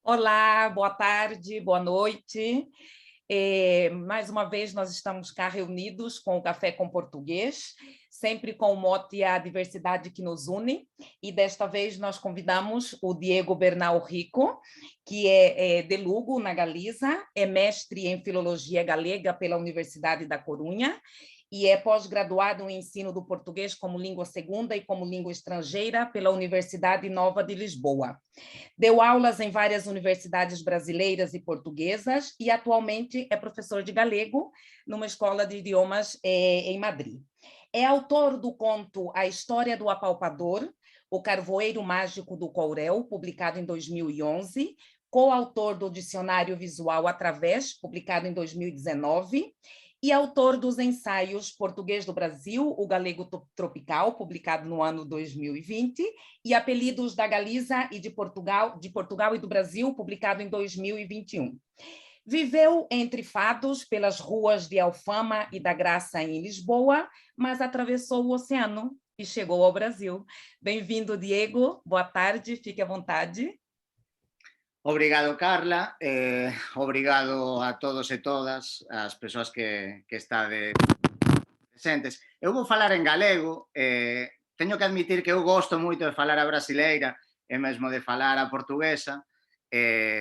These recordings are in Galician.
Olá, boa tarde, boa noite. Mais uma vez nós estamos cá reunidos com o Café com Português, sempre com o mote A Diversidade que nos une, e desta vez nós convidamos o Diego Bernal Rico, que é de Lugo, na Galiza, é mestre em Filologia Galega pela Universidade da Corunha, e é pós-graduado em ensino do português como língua segunda e como língua estrangeira pela Universidade Nova de Lisboa. Deu aulas em várias universidades brasileiras e portuguesas e atualmente é professor de galego numa escola de idiomas em Madrid. É autor do conto A História do Apalpador, O Carvoeiro Mágico do Courel, publicado em 2011, coautor do Dicionário Visual Através, publicado em 2019, e autor dos ensaios Português do Brasil, o Galego Tropical, publicado no ano 2020, e Apelidos da Galiza e de Portugal e do Brasil, publicado em 2021. Viveu entre fados pelas ruas de Alfama e da Graça em Lisboa, mas atravessou o oceano e chegou ao Brasil. Bem-vindo, Diego. Boa tarde, fique à vontade. Obrigado, Carla. Obrigado a todos e todas as persoas que estade presentes. Eu vou falar en galego. Teño que admitir que eu gosto moito de falar a brasileira e mesmo de falar a portuguesa.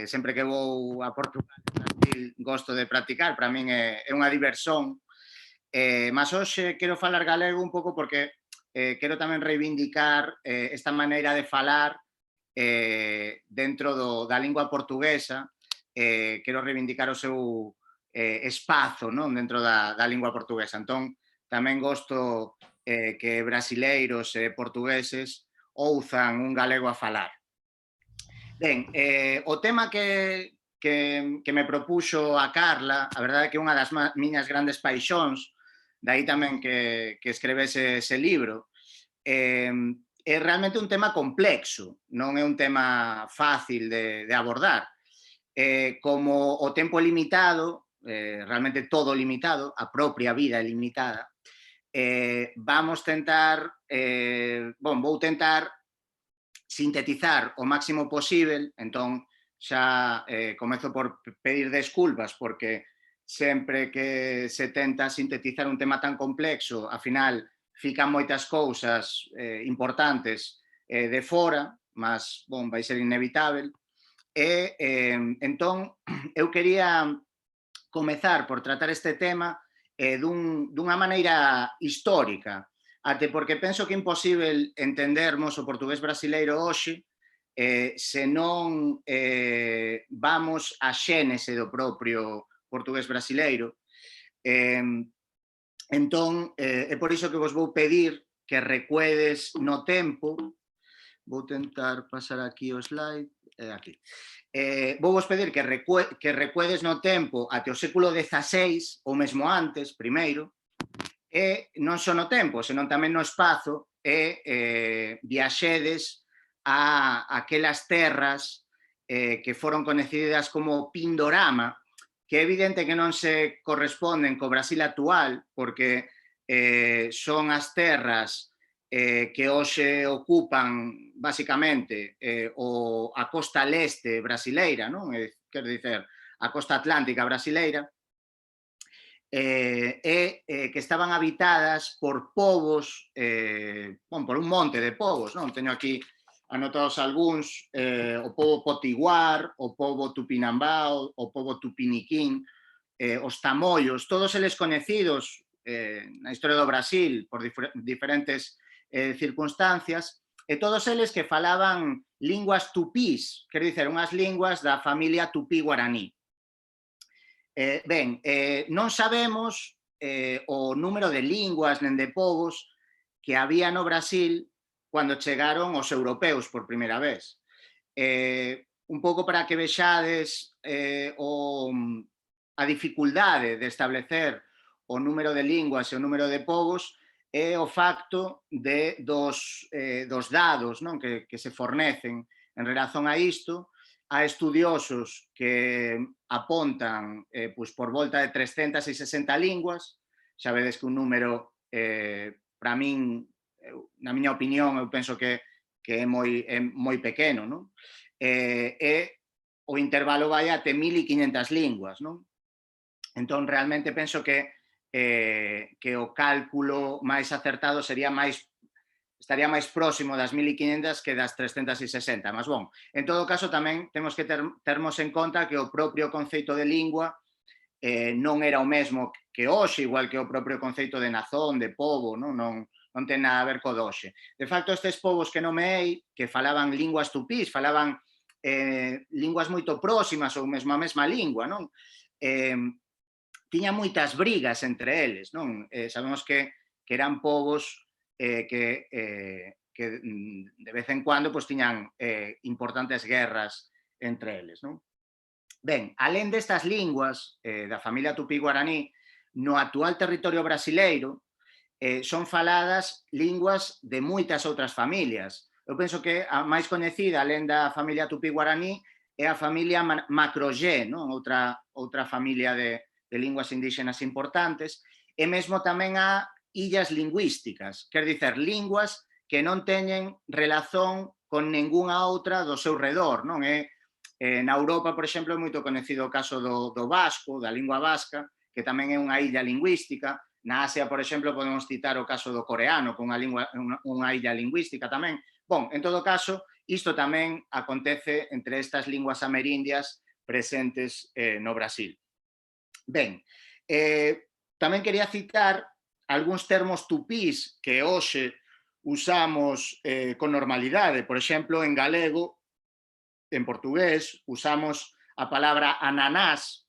Sempre que vou a Portugal e Brasil gosto de practicar, para min é unha diversión. Mas hoxe quero falar galego un pouco porque quero tamén reivindicar esta maneira de falar dentro da lingua portuguesa. Quero reivindicar o seu espazo, non, dentro da lingua portuguesa. Entón, tamén gosto que brasileiros e portugueses ouzan un galego a falar. Ben, o tema que me propuxo a Carla, a verdade é que é unha das miñas grandes paixóns, dai tamén que escrevese ese libro. É realmente un tema complexo, non é un tema fácil de abordar. Como o tempo é limitado, realmente todo limitado, a propia vida é limitada, vou tentar sintetizar o máximo posible. Entón xa comezo por pedir desculpas porque sempre que se tenta sintetizar un tema tan complexo, ao final fican moitas cousas importantes de fora, mas, vai ser inevitable. Entón, eu quería comezar por tratar este tema dunha maneira histórica, até porque penso que é imposible entendermos o portugués brasileiro hoxe se non vamos á xénese do propio portugués brasileiro. Entón, é por iso que vos vou pedir que recuedes no tempo. Vou tentar pasar aquí o slide. Aquí. Vou vos pedir que recuedes no tempo até o século XVI, ou mesmo antes, primeiro, e non só no tempo, senón tamén no espazo, e viaxedes a aquelas terras que foron coñecidas como Pindorama, que é evidente que non se corresponden co Brasil actual, porque son as terras que hoxe ocupan basicamente a costa leste brasileira, non? Quero dizer, a costa atlántica brasileira, que estaban habitadas por povos, por un monte de povos, non? Teño aquí anotados algúns, o povo potiguar, o povo tupinambao, o povo tupiniquín, os tamoios, todos eles coñecidos na historia do Brasil por diferentes circunstancias, e todos eles que falaban linguas tupís, quer dizer, unhas linguas da familia tupí-guaraní. Non sabemos o número de linguas nen de povos que había no Brasil cando chegaron os europeos por primeira vez. Un pouco para que vexades a dificultade de establecer o número de linguas e o número de povos é o facto dos dados, non, que se fornecen en relación a isto. Há estudiosos que apontan por volta de 360 linguas. Xa vedes que un número, para min, na miña opinión, eu penso que é moi pequeno, non? o intervalo vai até 1500 linguas, non? Entón, realmente penso que o cálculo máis acertado estaría máis próximo das 1500 que das 360, mas bon, en todo caso tamén temos que termos en conta que o propio conceito de lingua non era o mesmo que hoxe, igual que o propio conceito de nazón, de pobo, non ten nada a ver co doxe. De facto, estes povos que nomeei, que falaban linguas tupís, falaban linguas moito próximas ou mesmo a mesma lingua, non? Tiña moitas brigas entre eles, non? Sabemos que eran povos que de vez en cuando pues, tiñan importantes guerras entre eles, non? Ben, alén destas linguas da familia tupí-guaraní, no actual territorio brasileiro son faladas linguas de moitas outras familias. Eu penso que a máis coñecida, alén da familia tupí-guaraní, é a familia Macroyé, non? Outra familia de linguas indígenas importantes, e mesmo tamén a illas lingüísticas, quer dizer, linguas que non teñen relación con ningunha outra do seu redor, non é? Na Europa, por exemplo, é moito coñecido o caso do vasco, da lingua vasca, que tamén é unha illa lingüística. Na Asia, por exemplo, podemos citar o caso do coreano, con unha illa lingüística tamén. Bon, en todo caso, isto tamén acontece entre estas linguas amerindias presentes no Brasil. Ben, tamén quería citar algúns termos tupís que hoxe usamos con normalidade. Por exemplo, en galego, en portugués, usamos a palabra ananás,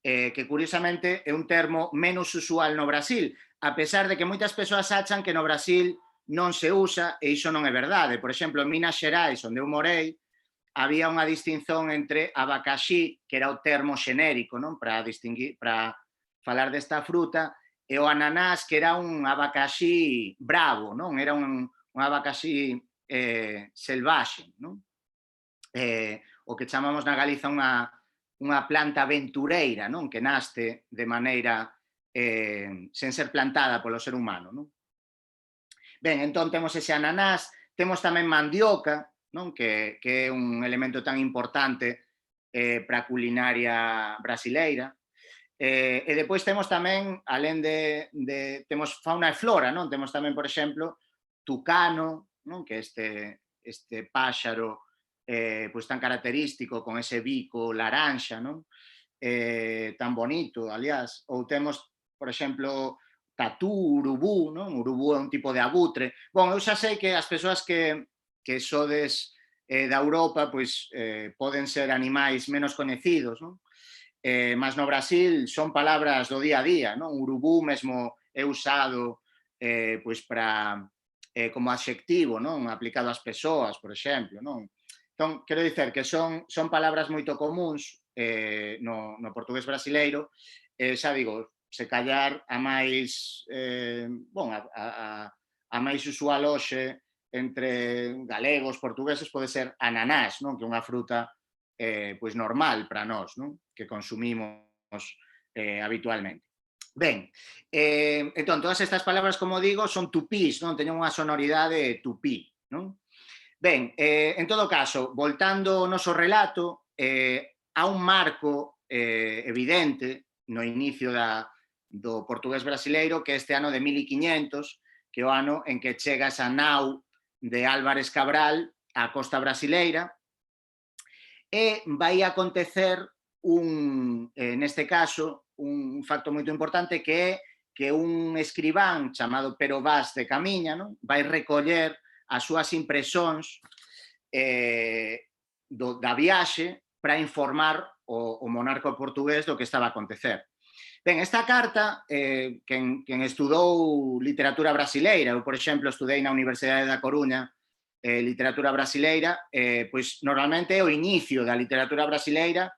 que curiosamente é un termo menos usual no Brasil, a pesar de que moitas persoas achan que no Brasil non se usa, e iso non é verdade. Por exemplo, en Minas Xerais, onde eu morei, había unha distinción entre abacaxi, que era o termo xenérico, non? Para falar desta fruta, e o ananás, que era un abacaxi bravo, non? Era un abacaxi selvaxe, non? O que chamamos na Galiza unha planta aventureira, non? Que naste de maneira sen ser plantada polo ser humano, non? Ben, entón temos ese ananás, temos tamén mandioca, non? Que é un elemento tan importante para a culinaria brasileira. E depois temos tamén, alén temos fauna e flora, non? Temos tamén, por exemplo, tucano, non? Que este páxaro pues tan característico, con ese bico laranxa, non? Tan bonito, aliás. Ou temos, por exemplo, tatú, urubú, non? Urubú é un tipo de abutre. Bon, eu xa sei que as persoas que sodes da Europa, pois poden ser animais menos coñecidos, non? Mas no Brasil son palabras do día a día, non? Urubú mesmo é usado pois para como adxectivo, non? Aplicado ás persoas, por exemplo, non? Entón, quero dicer que son palabras moito comuns no portugués brasileiro, xa digo, se callar a máis a máis usual hoxe entre galegos, portugueses, pode ser ananás, non? Que é unha fruta pois normal para nós, non? Que consumimos habitualmente. Ben, entón, todas estas palabras, como digo, son tupís, non? Teñen unha sonoridade tupí, non? Ben, en todo caso, voltando ao noso relato, há un marco evidente no inicio do portugués brasileiro, que é este ano de 1500, que é o ano en que chega esa nau de Álvares Cabral á costa brasileira, e vai acontecer neste caso, un facto moito importante, que é que un escribán chamado Pero Vaz de Camiña, non? Vai recoller as súas impresións da viaxe para informar o monarca portugués do que estaba a acontecer. Ben, esta carta, quen estudou literatura brasileira, eu, por exemplo, estudei na Universidade da Coruña literatura brasileira, pois normalmente é o inicio da literatura brasileira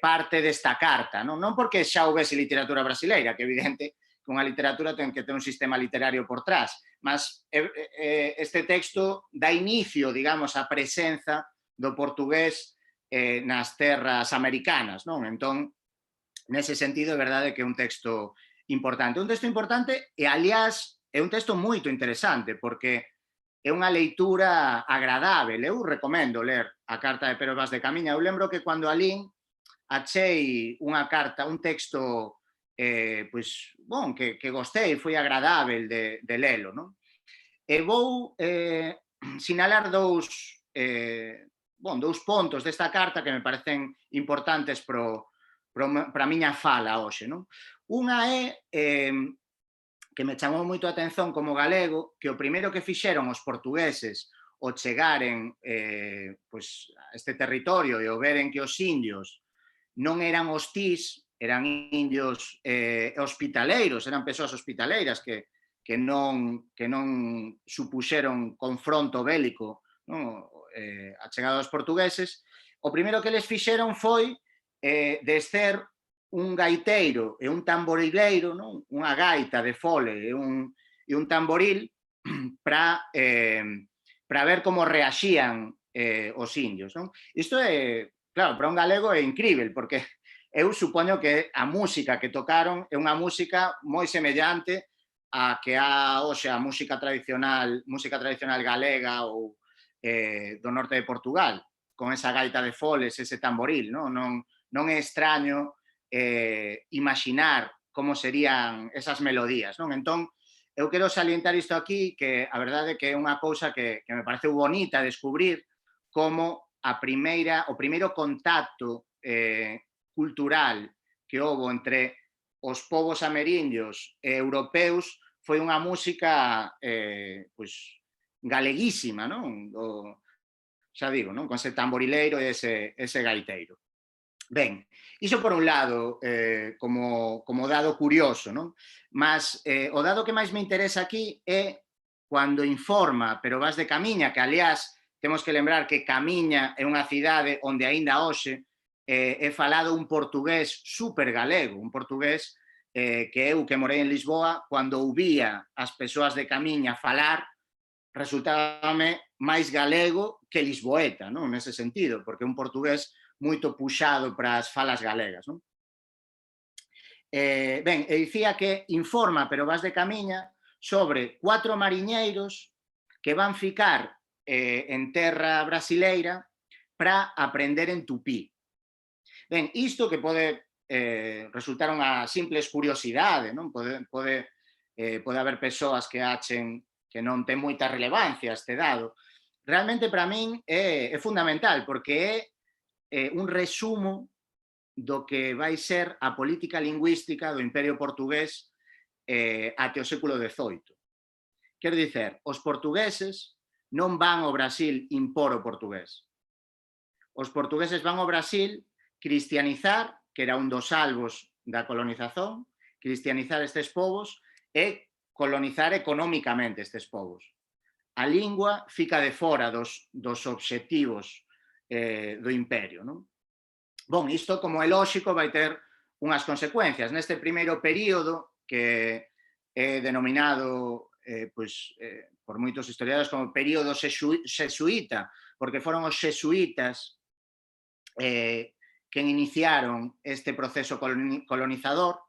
parte desta carta, non porque xa houvese literatura brasileira, que é evidente que unha literatura ten que ter un sistema literario por trás, mas este texto dá inicio, digamos, á presenza do portugués nas terras americanas, non? Entón, nese sentido, é verdade que é un texto importante. Un texto importante e, aliás, é un texto moito interesante, porque é unha leitura agradável. Eu recomendo ler a carta de Pero vas de Camiña. Eu lembro que cando a lín achei unha carta, un texto pois, bon, que gostei, foi agradável de lelo, non? E vou sinalar dous pontos desta carta que me parecen importantes para a miña fala hoxe, non? Unha é que me chamou moito a atención como galego, que o primeiro que fixeron os portugueses ao chegaren pois, a este territorio e ao veren que os indios non eran hostís, eran indios hospitaleiros, eran persoas hospitaleiras que non supuxeron confronto bélico, non? A chegada dos portugueses, o primeiro que les fixeron foi descer un gaiteiro e un tamborileiro, non? Unha gaita de fole e un tamboril para ver como reaxían os indios, non? Isto é, claro, para un galego é incrível, porque eu supoño que a música que tocaron é unha música moi semellante a que a hoxe a música tradicional galega ou do norte de Portugal, con esa gaita de foles, ese tamboril, non é extraño imaginar como serían esas melodías, non? Entón, eu quero salientar isto aquí, que a verdade é que é unha cousa que me pareceu bonita descubrir, como o primeiro contacto cultural que houbo entre os povos amerindios e europeus foi unha música pois, galeguísima, non? Xa digo, non? Con ese tamborileiro e ese gaiteiro. Ben, iso por un lado, como dado curioso, non? Mas o dado que máis me interesa aquí é cando informa Pero vas de Camiña, que aliás temos que lembrar que Camiña é unha cidade onde aínda hoxe é falado un portugués super galego, un portugués que eu que morei en Lisboa, cando ouvía as persoas de Camiña falar, resultábame máis galego que lisboeta, non? Nese sentido, porque é un portugués moito puxado para as falas galegas, non? Ben, e dicía que informa Pero vas de Camiña sobre 4 mariñeiros que van ficar en terra brasileira para aprender en tupí. Ben, isto que pode resultar unha simples curiosidade, non? Pode haber persoas que achen que non ten moita relevancia este dado. Realmente, para min, é fundamental, porque é un resumo do que vai ser a política lingüística do Imperio Portugués até o século XVIII. Quero dicer, os portugueses non van ao Brasil impor o portugués. Os portugueses van ao Brasil cristianizar, que era un dos salvos da colonización, cristianizar estes povos e colonizar económicamente estes povos. A lingua fica de fora dos obxectivos do imperio, non? Bon, isto, como é lóxico, vai ter unhas consecuencias. Neste primeiro período, que é denominado por moitos historiadores como período xesuíta, porque foron os xesuítas quen iniciaron este proceso colonizador,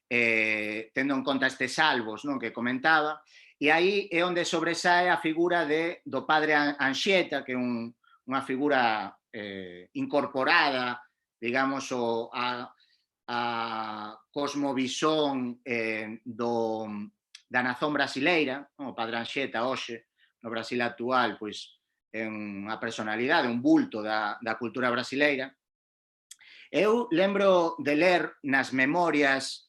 tendo en conta estes salvos, non, que comentaba, e aí é onde sobresae a figura do padre Anchieta, que é unha figura incorporada, digamos, a cosmovisón da nazón brasileira, o padre Anchieta hoxe, no Brasil actual, pois é unha personalidade, un bulto da cultura brasileira. Eu lembro de ler nas memorias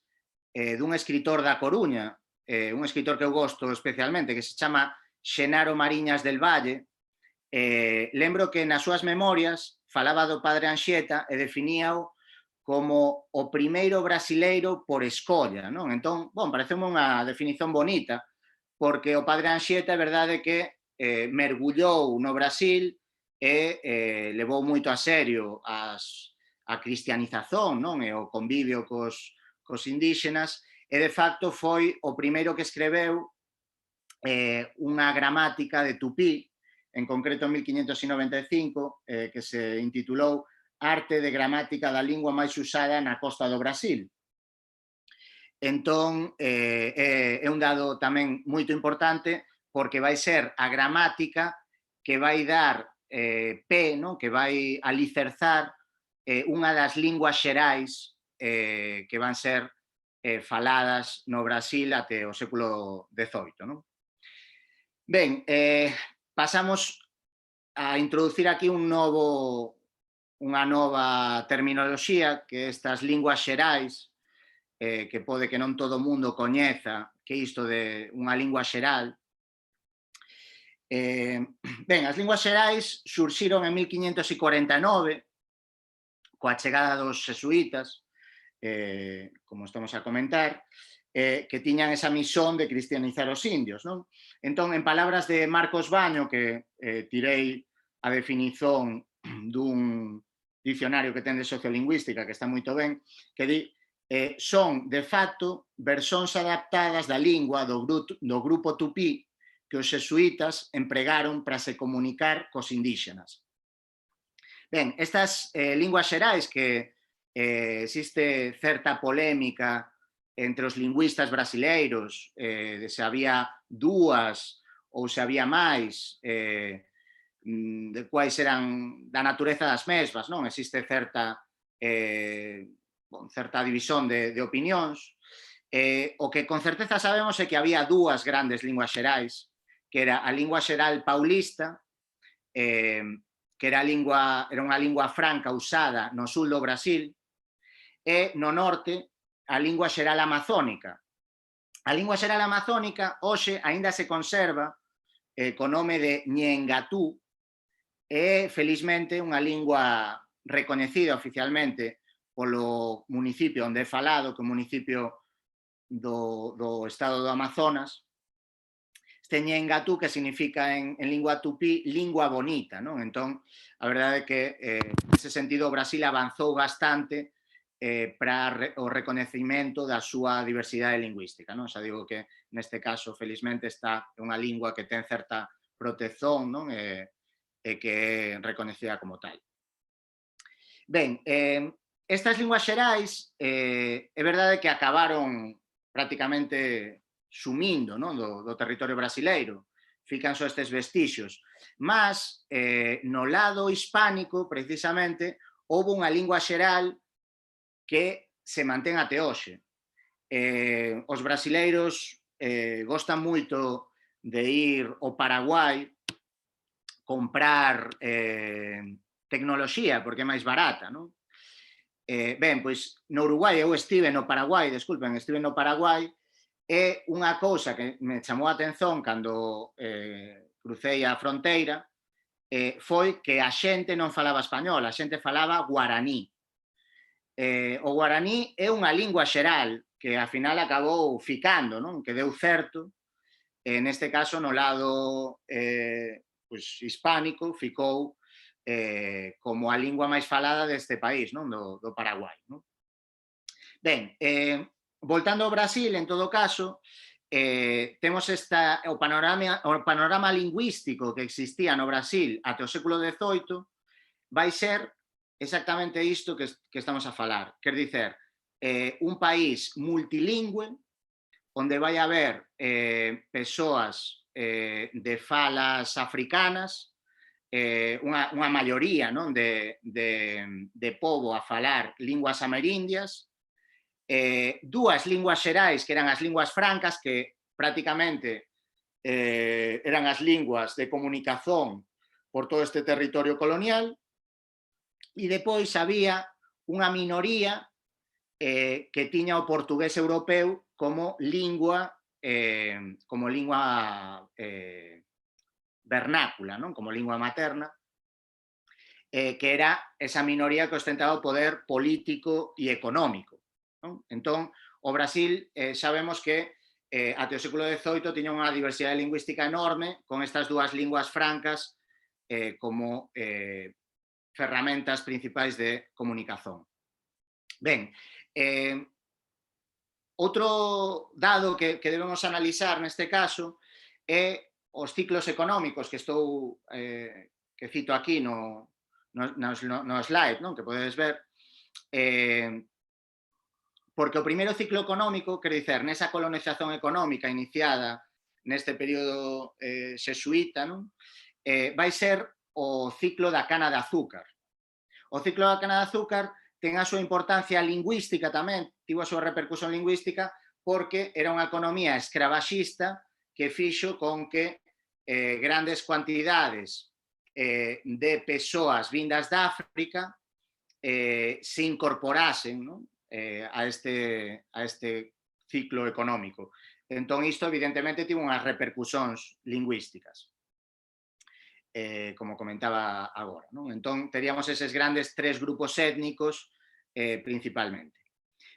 dun escritor da Coruña, un escritor que eu gosto especialmente, que se chama Xenaro Mariñas del Valle. Lembro que nas súas memorias falaba do padre Anchieta e definíao como o primeiro brasileiro por escolla, non? Entón, pareceme unha definición bonita, porque o padre Anchieta é verdade que mergullou no Brasil e levou moito a serio a cristianización, non? E o convivio cos indígenas, e de facto foi o primeiro que escreveu unha gramática de tupí, en concreto en 1595, que se intitulou Arte de gramática da lingua máis usada na costa do Brasil. Entón, é un dado tamén moito importante, porque vai ser a gramática que vai dar pé, non? Que vai alicerzar unha das linguas xerais que van ser faladas no Brasil até o século XVIII. Non? Ben, pasamos a introducir aquí unha nova terminoloxía, que estas linguas xerais, que pode que non todo o mundo coñeza, que isto de unha lingua xeral. Ben, as linguas xerais surxiron en 1549, coa chegada dos xesuítas, como estamos a comentar, que tiñan esa misión de cristianizar os indios. Non? Entón, en palabras de Marcos Baño, que tirei a definición dun dicionario que ten de sociolingüística, que está moito ben, que di son, de facto, versións adaptadas da lingua do grupo tupí que os xesuítas empregaron para se comunicar cos indígenas. Ben, estas linguas xerais que existe certa polémica entre os lingüistas brasileiros de se había dúas ou se había máis, de quais eran da natureza das mesmas, non? Existe certa división de opinións. O que con certeza sabemos é que había dúas grandes linguas xerais, que era a lingua xeral paulista, que era unha lingua franca usada no sul do Brasil, e no norte a lingua xeral amazónica. A lingua xeral amazónica hoxe aínda se conserva co nome de Nhengatú, e felizmente unha lingua recoñecida oficialmente polo municipio onde é falado, que é o municipio do estado do Amazonas. Este Nhengatú, que significa en lingua tupí lingua bonita, non? Entón, a verdade é que nese sentido o Brasil avanzou bastante para o recoñecemento da súa diversidade lingüística. Non? Xa digo que neste caso, felizmente, está unha lingua que ten certa protección, non? E que é recoñecida como tal. Ben, estas linguas xerais é verdade que acabaron prácticamente sumindo, non? Do territorio brasileiro. Fican só estes vestixios. Mas, no lado hispánico, precisamente, houve unha lingua xeral que se mantén até hoxe. Os brasileiros gostan moito de ir ao Paraguai comprar tecnoloxía, porque é máis barata, non? Ben, pois no Uruguai, eu estive no Paraguai, estive no Paraguai, e unha cousa que me chamou a atención cando crucei a fronteira foi que a xente non falaba español, a xente falaba guaraní. O guaraní é unha lingua xeral que ao final acabou ficando, non? Que deu certo, neste caso no lado hispánico, ficou como a lingua máis falada deste país, non? Do Paraguai. Non? Ben, voltando ao Brasil, en todo caso, temos o panorama lingüístico que existía no Brasil até o século XVIII vai ser exactamente isto que estamos a falar. Quer dizer, un país multilingüe onde vai haber persoas de falas africanas, unha maioría, non? de pobo a falar linguas amerindias, dúas linguas xerais que eran as linguas francas, que prácticamente eran as linguas de comunicación por todo este territorio colonial, e depois había unha minoría que tiña o portugués europeu como lingua vernácula, non? Como lingua materna, que era esa minoría que ostentaba o poder político e económico. Non? Entón, o Brasil sabemos que até o século XVIII tiña unha diversidade lingüística enorme con estas dúas linguas francas como ferramentas principais de comunicación. Ben, outro dado que debemos analizar neste caso é os ciclos económicos que que cito aquí no slide, non? Que podedes ver, porque o primeiro ciclo económico, quer dizer, nesa colonización económica iniciada neste período xesuíta, non? Vai ser o ciclo da cana de azúcar. O ciclo da cana de azúcar ten a súa importancia lingüística tamén, tivo a súa repercusión lingüística, porque era unha economía escravaxista que fixo con que grandes cuantidades de persoas vindas de África se incorporasen, ¿no? A este ciclo económico. Entón, isto evidentemente tivo unhas repercusións lingüísticas, como comentaba agora, non? Entón, teríamos eses grandes tres grupos étnicos principalmente.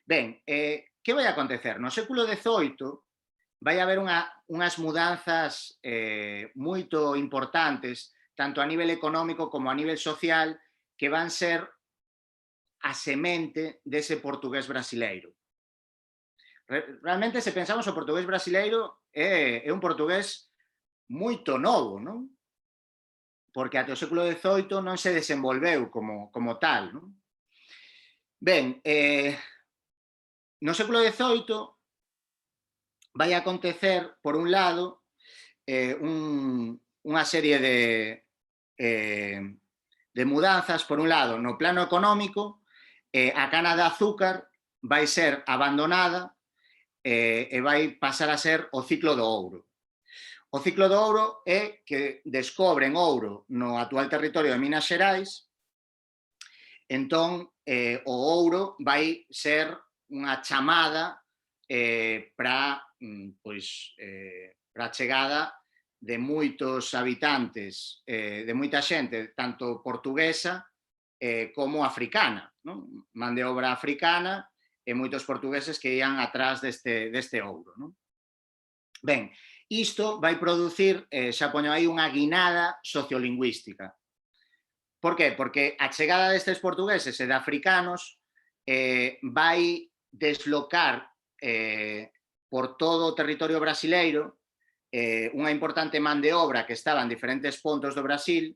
Ben, que vai acontecer? No século XVIII vai haber unhas mudanzas moito importantes, tanto a nivel económico como a nivel social, que van ser a semente dese portugués brasileiro. Realmente, se pensamos, o portugués brasileiro é un portugués moito novo, non? Porque até o século XVIII non se desenvolveu como tal, non? Ben, no século XVIII vai acontecer, por un lado, unha serie de mudanzas. Por un lado, no plano económico, a cana de azúcar vai ser abandonada e vai pasar a ser o ciclo do ouro. O ciclo do ouro é que descobren ouro no actual territorio de Minas Xerais. Entón, o ouro vai ser unha chamada para a chegada de moitos habitantes, de moita xente, tanto portuguesa como africana, non? Man de obra africana e moitos portugueses que ian atrás deste ouro, non? Ben, isto vai producir, xa poño aí, unha guinada sociolingüística. Por que? Porque a chegada destes portugueses e de africanos vai deslocar por todo o territorio brasileiro unha importante man de obra que estaba en diferentes pontos do Brasil,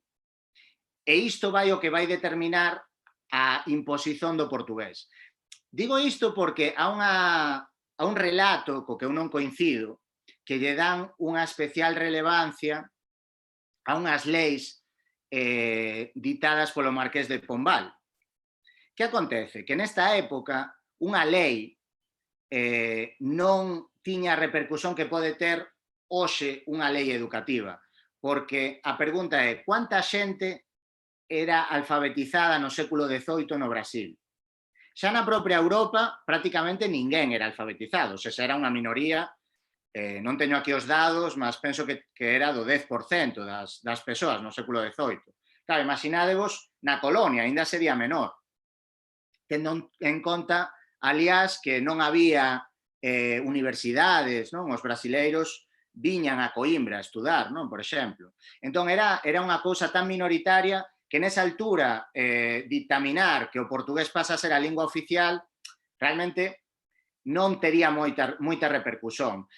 e isto vai o que vai determinar a imposición do portugués. Digo isto porque há un relato co que eu non coincido, que lle dan unha especial relevancia a unhas leis ditadas polo Marqués de Pombal. Que acontece? Que nesta época unha lei non tiña a repercusión que pode ter hoxe unha lei educativa, porque a pregunta é: cuánta xente era alfabetizada no século XVIII no Brasil? Xa na propia Europa prácticamente ninguén era alfabetizado, xa era unha minoría. Non teño aquí os dados, mas penso que era do 10% das persoas no século XVIII. Claro, imaginádevos na colonia, ainda sería menor. Tendo en conta, aliás, que non había universidades, non? Os brasileiros viñan a Coimbra a estudar, non? Por exemplo. Entón, era unha cousa tan minoritaria que nesa altura dictaminar que o portugués pasa a ser a lingua oficial realmente non tería moita repercusión.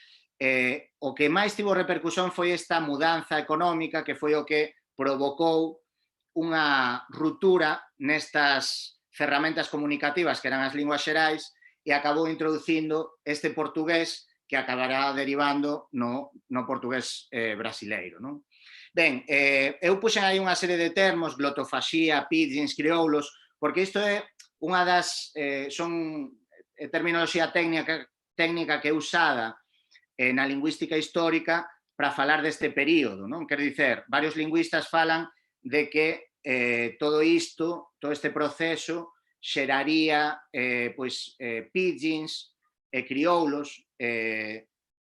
O que máis tivo repercusión foi esta mudanza económica, que foi o que provocou unha ruptura nestas ferramentas comunicativas que eran as linguas xerais e acabou introducindo este portugués que acabará derivando no portugués brasileiro, non? Ben, eu puxen aí unha serie de termos, glotofaxía, pidgins, crioulos, porque isto é unha das... son terminoloxía técnica que é usada na lingüística histórica para falar deste período, non? Quer dizer, varios lingüistas falan de que todo isto, todo este proceso, xeraría pidgins e crioulos.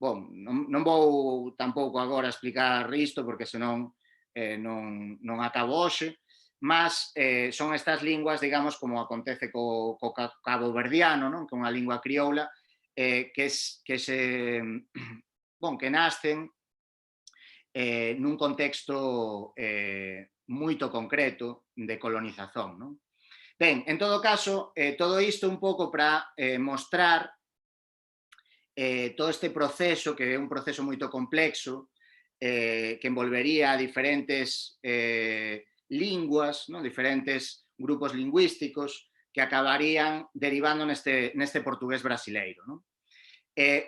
Non vou tampouco agora explicar isto, porque senón non acabo hoxe, mas son estas linguas, digamos, como acontece co caboverdiano, non? Que é unha lingua crioula, que nacen nun contexto moito concreto de colonización, non? Ben, en todo caso, todo isto un pouco para mostrar todo este proceso, que é un proceso moito complexo, que envolvería diferentes linguas, ¿no? Diferentes grupos lingüísticos que acabarían derivando neste portugués brasileiro, ¿no?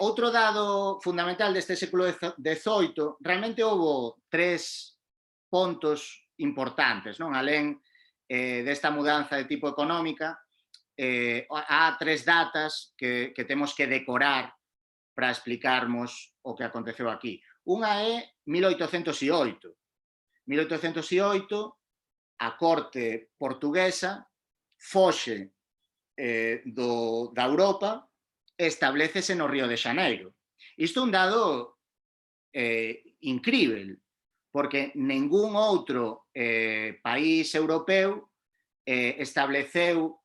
Outro dado fundamental deste século XVIII, realmente houve 3 pontos importantes, non? Alén desta mudanza de tipo económica, há 3 datas que temos que decorar para explicarmos o que aconteceu aquí. Unha é 1808. 1808, a corte portuguesa foxe da Europa e establecese no Río de Xaneiro. Isto é un dado incrível, porque ningún outro país europeu estableceu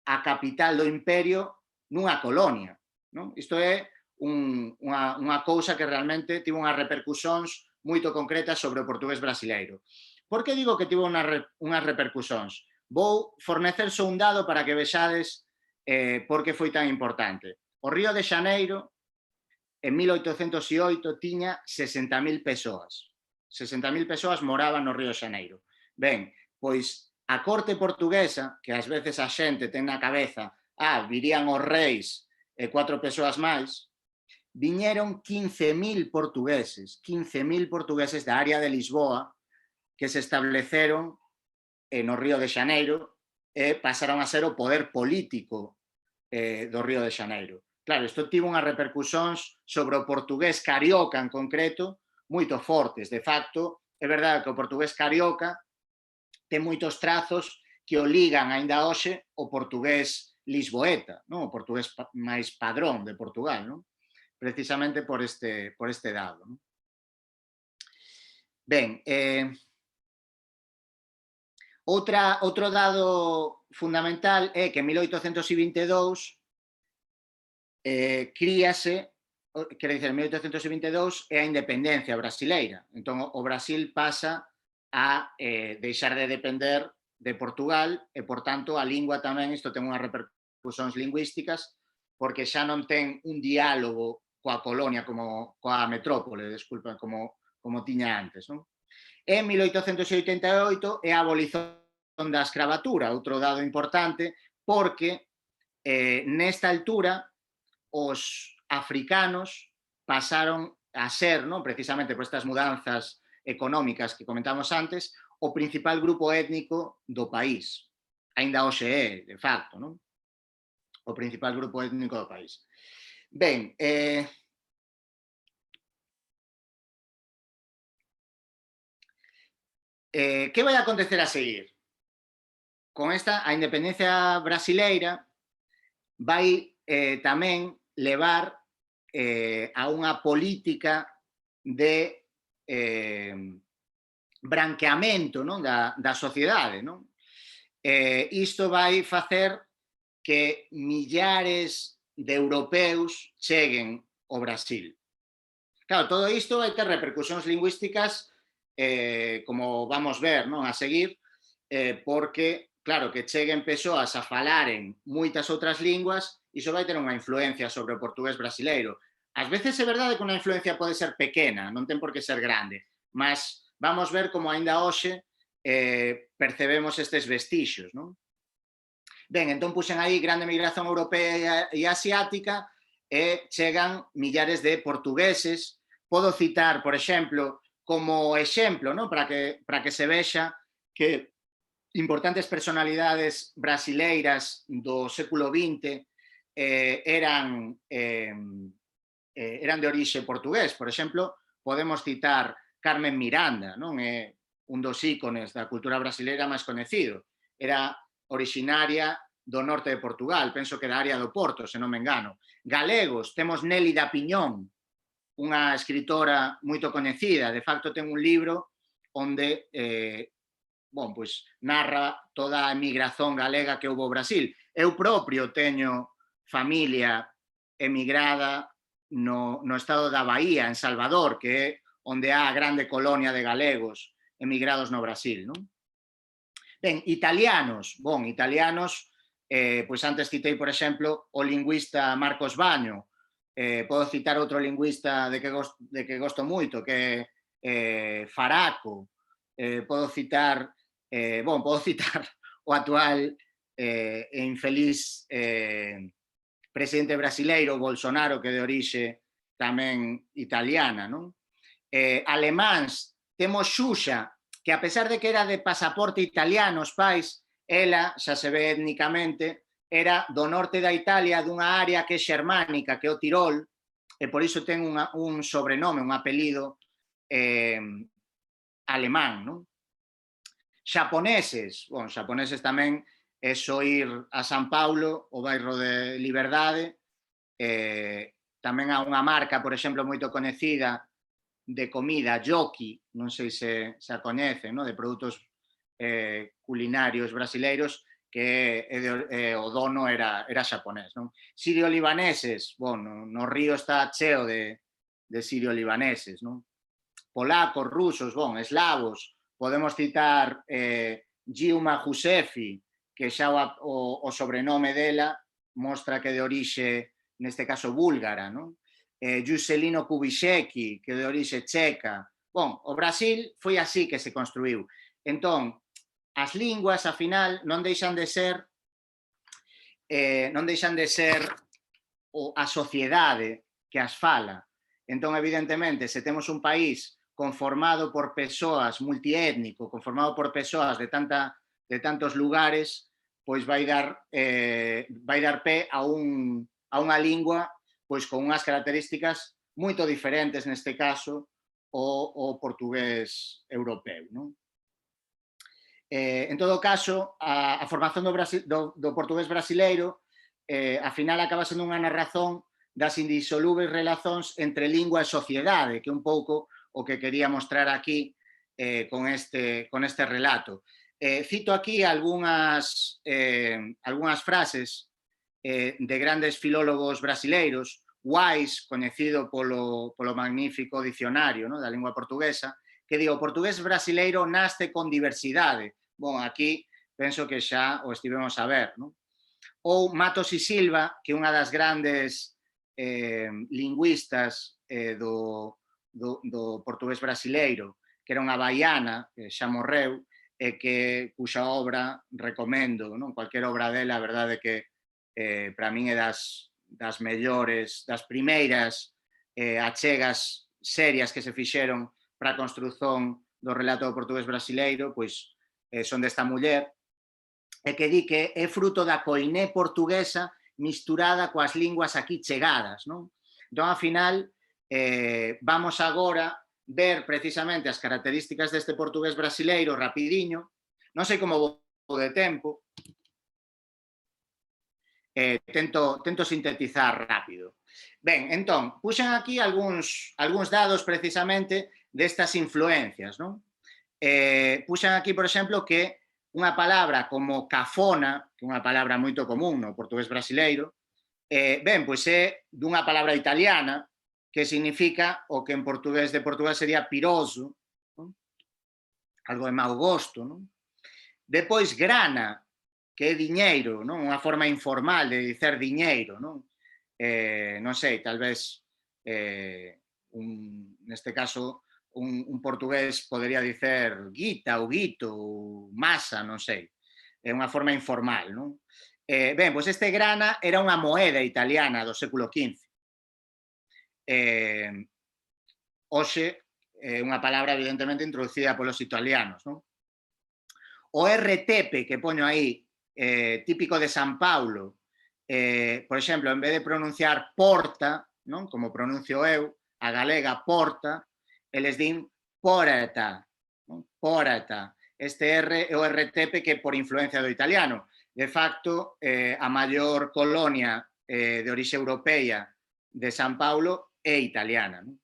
a capital do imperio nunha colonia. Non? Isto é unha cousa que realmente tivo unhas repercusións moito concretas sobre o portugués brasileiro. Por que digo que tivo unhas repercusións? Vou fornecer só un dado para que vexades por que foi tan importante. O Río de Xaneiro, en 1808, tiña 60.000 persoas. 60.000 persoas moraban no Río de Xaneiro. Ben, pois a corte portuguesa, que ás veces a xente ten na cabeza, virían os reis e 4 persoas máis, viñeron 15.000 portugueses, 15.000 portugueses da área de Lisboa que se estableceron no Río de Xaneiro e pasaron a ser o poder político do Río de Xaneiro. Claro, isto tivo unhas repercusións sobre o portugués carioca en concreto moito fortes. De facto, é verdade que o portugués carioca ten moitos trazos que o ligan aínda hoxe o portugués lisboeta, non? O portugués máis padrón de Portugal, non? Precisamente por este dado. Non? Ben, outro dado fundamental é que en 1822 críase, quero dizer, en 1822 é a independencia brasileira. Entón, o Brasil pasa a deixar de depender de Portugal e, por tanto, a lingua tamén, isto ten unhas repercusións lingüísticas, porque xa non ten un diálogo coa colonia, como coa metrópole, desculpa, como tiña antes. Non? En 1888 é a abolición da escravatura, outro dado importante, porque nesta altura os africanos pasaron a ser, non, precisamente por estas mudanzas económicas que comentamos antes, o principal grupo étnico do país. Aínda hoxe é, de facto, non? O principal grupo étnico do país. Ben, que vai acontecer a seguir? Con esta, a independencia brasileira vai tamén levar a unha política de branqueamento, non? Da sociedade. Non? Isto vai facer que millares de europeus cheguen ao Brasil. Claro, todo isto vai ter repercusións lingüísticas, como vamos ver, non? A seguir, porque, claro, que cheguen persoas a falaren moitas outras linguas, iso vai ter unha influencia sobre o portugués brasileiro. Ás veces é verdade que unha influencia pode ser pequena, non ten por que ser grande, mas vamos ver como aínda hoxe percebemos estes vestixios. Non? Ben, entón puxen aí grande migración europea e asiática e chegan millares de portugueses. Podo citar, por exemplo, como exemplo, non? Para que se vexa que importantes personalidades brasileiras do século XX eran de orixe portugués. Por exemplo, podemos citar Carmen Miranda, non? É un dos ícones da cultura brasileira máis coñecido. Era originaria do norte de Portugal, penso que da área do Porto, se non me engano. Galegos, temos Nélida Piñón, unha escritora moito coñecida. De facto, ten un libro onde pois, narra toda a emigración galega que houve ao Brasil. Eu propio teño familia emigrada no estado da Bahía, en Salvador, que é onde há a grande colonia de galegos emigrados no Brasil. Non? Ben, italianos. Pois antes citei, por exemplo, o lingüista Marcos Baño. Podo citar outro lingüista de que gosto moito, que é Faraco. Podo citar o actual e infeliz presidente brasileiro, Bolsonaro, que de orixe tamén italiana, non? Alemáns, temos Xuxa, que a pesar de que era de pasaporte italiano os pais, ela, xa se ve étnicamente, era do norte da Italia, dunha área que é xermánica, que é o Tirol, e por iso ten un sobrenome, un apelido alemán, non? Xaponeses, bon, xaponeses tamén é só ir a San Paulo, o bairro de Liberdade, tamén há unha marca, por exemplo, moito coñecida de comida, Yoki, non sei se a coñecen, no? De produtos culinarios brasileiros, que o dono era xaponés. Non? Sirio-libaneses, bueno, no río está cheo de sirio-libaneses. Non? Polacos, rusos, bon, eslavos, podemos citar Dilma Rousseff, que xa o sobrenome dela mostra que de orixe, neste caso, búlgara, non? Juscelino Kubitschek, que de orixe checa. Bon, o Brasil foi así que se construiu. Entón, as linguas, a final, non deixan de ser a sociedade que as fala. Entón, evidentemente, se temos un país conformado por persoas, multiétnico, conformado por persoas de tantos lugares, pois vai dar pé a unha lingua pois con unhas características moito diferentes, neste caso, o portugués europeo. Non? En todo caso, a formación do portugués brasileiro a final acaba sendo unha narrazón das indisolubles relazóns entre lingua e sociedade, que é un pouco o que quería mostrar aquí con este relato. Cito aquí algunhas frases de grandes filólogos brasileiros, Wise, coñecido polo magnífico dicionario, no, da lingua portuguesa, que di, o portugués brasileiro nasce con diversidade. Bon, aquí penso que xa o estivemos a ver. No? Ou Matos e Silva, que é unha das grandes lingüistas do portugués brasileiro, que era unha baiana, que xa morreu, e que cuxa obra recomendo, non? Cualquier obra dela, a verdade que para min é das mellores, das primeiras achegas serias que se fixeron para a construción do relato do portugués brasileiro, pois son desta muller, e que di que é fruto da coiné portuguesa misturada coas linguas aquí chegadas. Non? Entón, ao final, vamos agora ver precisamente as características deste portugués brasileiro rapidiño. Non sei como vou de tempo, tento sintetizar rápido. Ben, entón, puxen aquí algúns dados precisamente destas influencias. Non? Puxen aquí, por exemplo, que unha palabra como cafona, que é unha palabra moito común no portugués brasileiro, ben, pois é dunha palabra italiana que significa o que en portugués de Portugal sería piroso, non? Algo de mau gosto. Non? Depois, grana, que é diñeiro, non? Unha forma informal de dicer diñeiro. Non, non sei, tal vez, neste caso, un portugués podería dicer guita ou guito ou masa, non sei. É unha forma informal. Non? Ben, pois este grana era unha moeda italiana do século XV. Hoxe é unha palabra evidentemente introducida polos italianos. Non? O RTP que poño aí, típico de San Paulo, por exemplo, en vez de pronunciar porta, non? Como pronuncio eu, a galega porta, eles din porta. Non? Porta. Este R é o RTP que por influencia do italiano. De facto, a maior colonia de orixe europea de San Paulo é italiana. Non?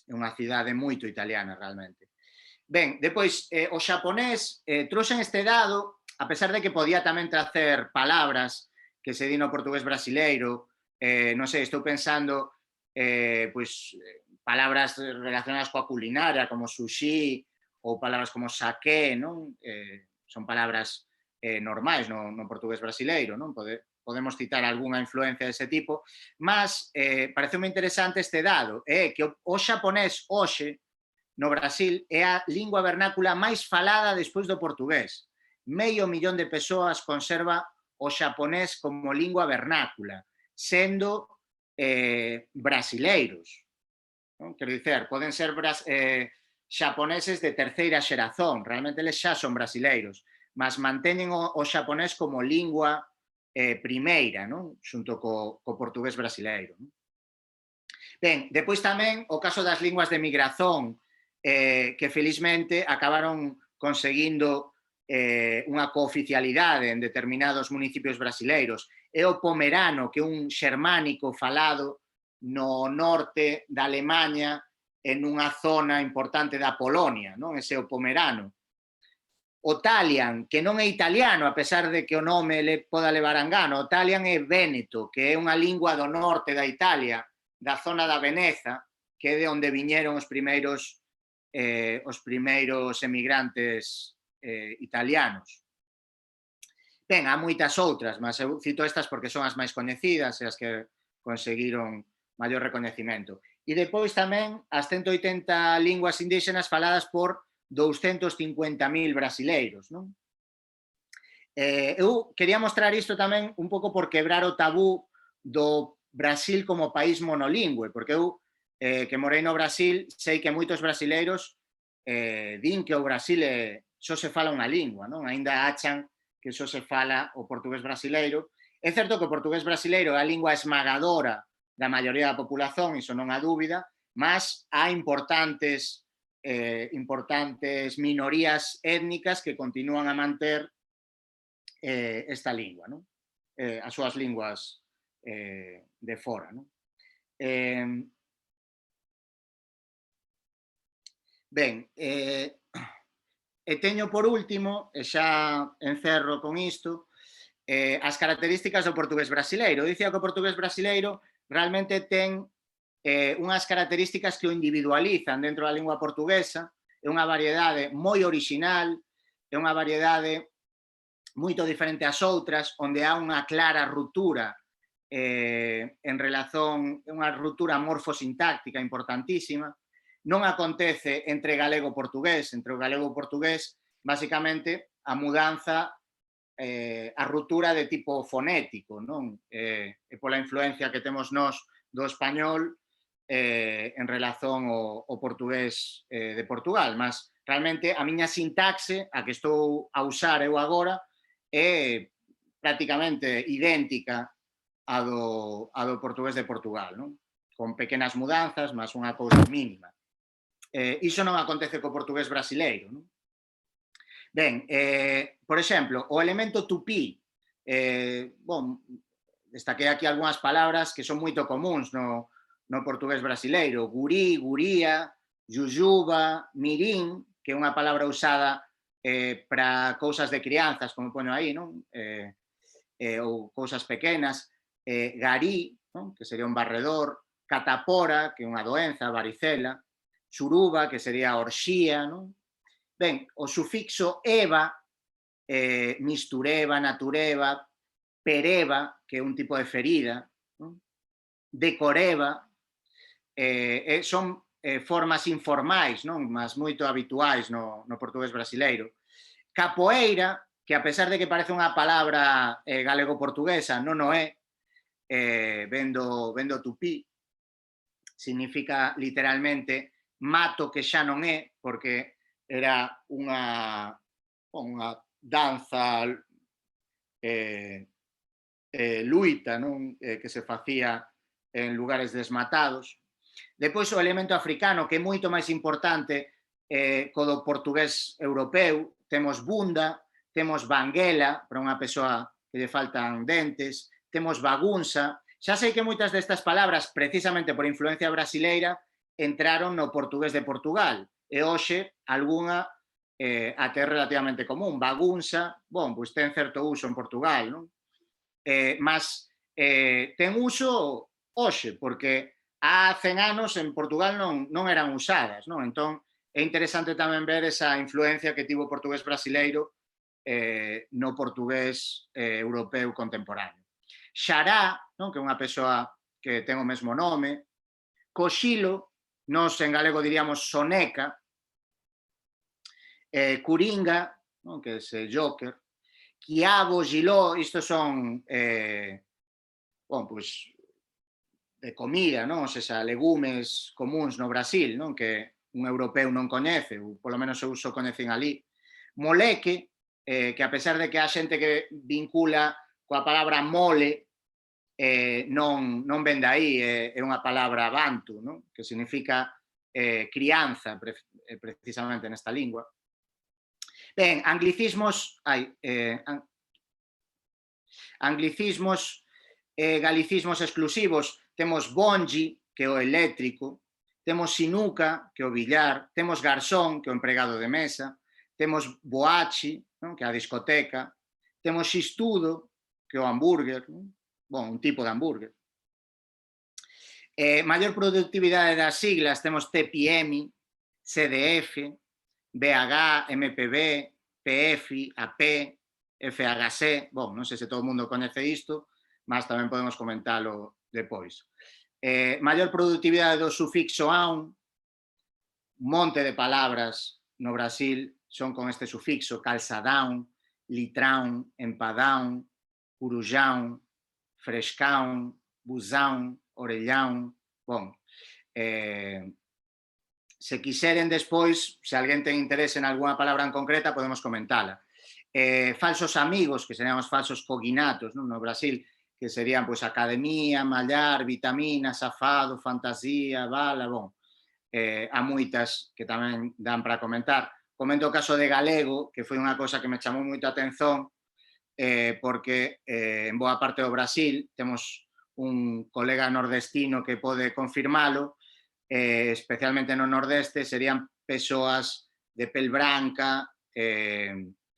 É unha cidade moito italiana, realmente. Ben, depois, o xaponés trouxen este dado, a pesar de que podía tamén tracer palabras que se di no portugués brasileiro, non sei, estou pensando, pois, palabras relacionadas coa culinaria, como sushi, ou palabras como saké, non? Son palabras normais no portugués brasileiro, non? Podemos citar algunha influencia dese tipo, mas pareceume interesante este dado, que o xaponés hoxe no Brasil é a lingua vernácula máis falada despois do portugués. 500.000 de persoas conserva o xaponés como lingua vernácula, sendo brasileiros. Non? Quero dizer, poden ser xaponeses de terceira xerazón, realmente eles xa son brasileiros, mas manteñen o xaponés como lingua primeira, non? Xunto co portugués brasileiro. Non? Ben, depois tamén o caso das linguas de migrazón, que felizmente acabaron conseguindo unha cooficialidade en determinados municipios brasileiros. É o pomerano, que é un xermánico falado no norte da Alemanha, en unha zona importante da Polonia, non? Ese é o pomerano. O talian, que non é italiano, a pesar de que o nome le poda levar a engano, o talian é véneto, que é unha lingua do norte da Italia, da zona da Veneza, que é de onde viñeron os primeiros emigrantes italianos. Ben, há moitas outras, mas eu cito estas porque son as máis coñecidas e as que conseguiron maior recoñecemento. E depois tamén as 180 linguas indígenas faladas por 250.000 brasileiros. Non? Eu quería mostrar isto tamén un pouco por quebrar o tabú do Brasil como país monolingüe, porque eu, que morei no Brasil, sei que moitos brasileiros din que o Brasil só se fala unha lingua, non? Ainda achan que só se fala o portugués brasileiro. É certo que o portugués brasileiro é a lingua esmagadora da maioría da populación, iso non há dúbida, mas há importantes minorías étnicas que continúan a manter esta lingua, non? As súas linguas de fora. Non? Ben, e teño por último, e xa encerro con isto, as características do portugués brasileiro. Dicía que o portugués brasileiro realmente ten unhas características que o individualizan dentro da lingua portuguesa, é unha variedade moi orixinal, é unha variedade moito diferente ás outras, onde há unha clara ruptura en relación, unha ruptura morfosintáctica importantísima. Non acontece entre galego e portugués, entre o galego e o portugués, basicamente, a mudanza, a ruptura de tipo fonético, non? E pola influencia que temos nós do español en relación ao portugués de Portugal, mas realmente a miña sintaxe, a que estou a usar eu agora, é prácticamente idéntica a do portugués de Portugal, non? Con pequenas mudanzas, mas unha cousa mínima. Iso non acontece co portugués brasileiro, non? Ben, por exemplo, o elemento tupí, destaquei aquí algunhas palabras que son moito comuns no portugués brasileiro, gurí, guría, yuyuba, mirín, que é unha palabra usada para cousas de crianzas, como poño aí, non? Ou cousas pequenas, garí, non? Que sería un barredor, catapora, que é unha doenza, varicela, suruba, que sería orxía, non? Ben, o sufixo eva, mistureva, natureva, pereva, que é un tipo de ferida, non? Decoreva, son formas informais, non? Mas moito habituais no portugués brasileiro. Capoeira, que a pesar de que parece unha palabra galego-portuguesa, non o é, vendo tupí, significa literalmente mato que xa non é, porque era unha danza luita, non? Que se facía en lugares desmatados. Depois o elemento africano, que é moito máis importante co do portugués europeu, temos bunda, temos banguela, para unha persoa que lle faltan dentes, temos bagunza. Xa sei que moitas destas palabras, precisamente por influencia brasileira, entraron no portugués de Portugal, e hoxe algunha até relativamente común. Bagunza, pois ten certo uso en Portugal, non? Mas ten uso hoxe, porque há 100 anos en Portugal non eran usadas, non? Entón, é interesante tamén ver esa influencia que tivo o portugués brasileiro no portugués europeu contemporáneo. Xará, non? Que é unha persoa que ten o mesmo nome. Coxilo, nós en galego diríamos soneca. Curinga, non? Que é ese joker. quiabo, giló, isto son bueno, pois, de comida, non? Ou seja, legumes comuns no Brasil, non? Que un europeu non coñece, ou polo menos eu só coñecen ali. Moleque, que a pesar de que a xente que vincula coa palabra mole, non ven de aí, é unha palabra bantu, non? Que significa crianza, precisamente nesta lingua. Ben, anglicismos, anglicismos, galicismos exclusivos, temos bongi, que é o eléctrico, temos sinuca, que é o billar, temos garzón, que é o empregado de mesa, temos boachi, non? Que é a discoteca, temos xistudo, que é o hambúrguer, non? Bon, un tipo de hambúrguer. Maior productividade das siglas, temos TPM, CDF, BH, MPB, PF, AP, FHC, bon, non sei se todo o mundo coñece isto, mas tamén podemos comentalo depois. Maior productividade do sufixo aun, monte de palabras no Brasil son con este sufixo, calçadão, litrão, empadão, curujão, frescão, busão, orellão, bon, se quiseren despois, se alguén ten interese en algunha palabra en concreta, podemos comentala. Falsos amigos, que serían os falsos coginatos, non? No Brasil, que serían pois academia, mallar, vitamina, safado, fantasía, bala, bon, há moitas que tamén dan para comentar. Comento o caso de galego, que foi unha cosa que me chamou moito a atención, porque en boa parte do Brasil temos un colega nordestino que pode confirmalo, especialmente no nordeste, serían persoas de pel branca,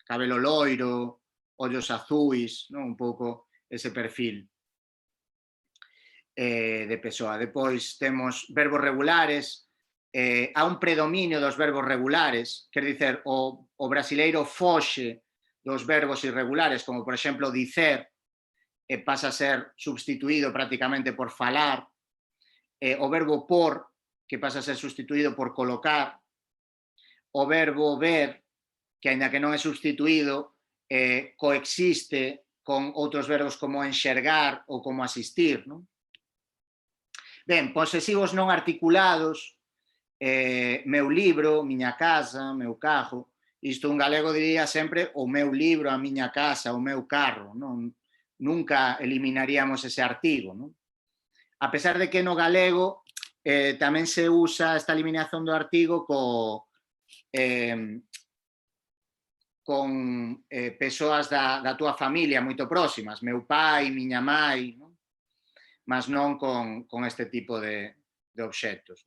cabelo loiro, ollos azuis, non? Un pouco ese perfil de persoa. Depois temos verbos regulares, há un predominio dos verbos regulares, quer dizer, o brasileiro foxe dos verbos irregulares, como por exemplo dicer, pasa a ser substituído prácticamente por falar, o verbo por, que pasa a ser sustituído por colocar, o verbo ver, que aínda que non é substituído, coexiste con outros verbos como enxergar ou como asistir, non? Ben, posesivos non articulados, meu libro, miña casa, meu carro, isto un galego diría sempre o meu libro, a miña casa, o meu carro, non? Nunca eliminaríamos ese artigo, non? A pesar de que no galego tamén se usa esta eliminación do artigo con persoas da túa familia moito próximas, meu pai, miña mai, non? Mas non con este tipo de obxectos.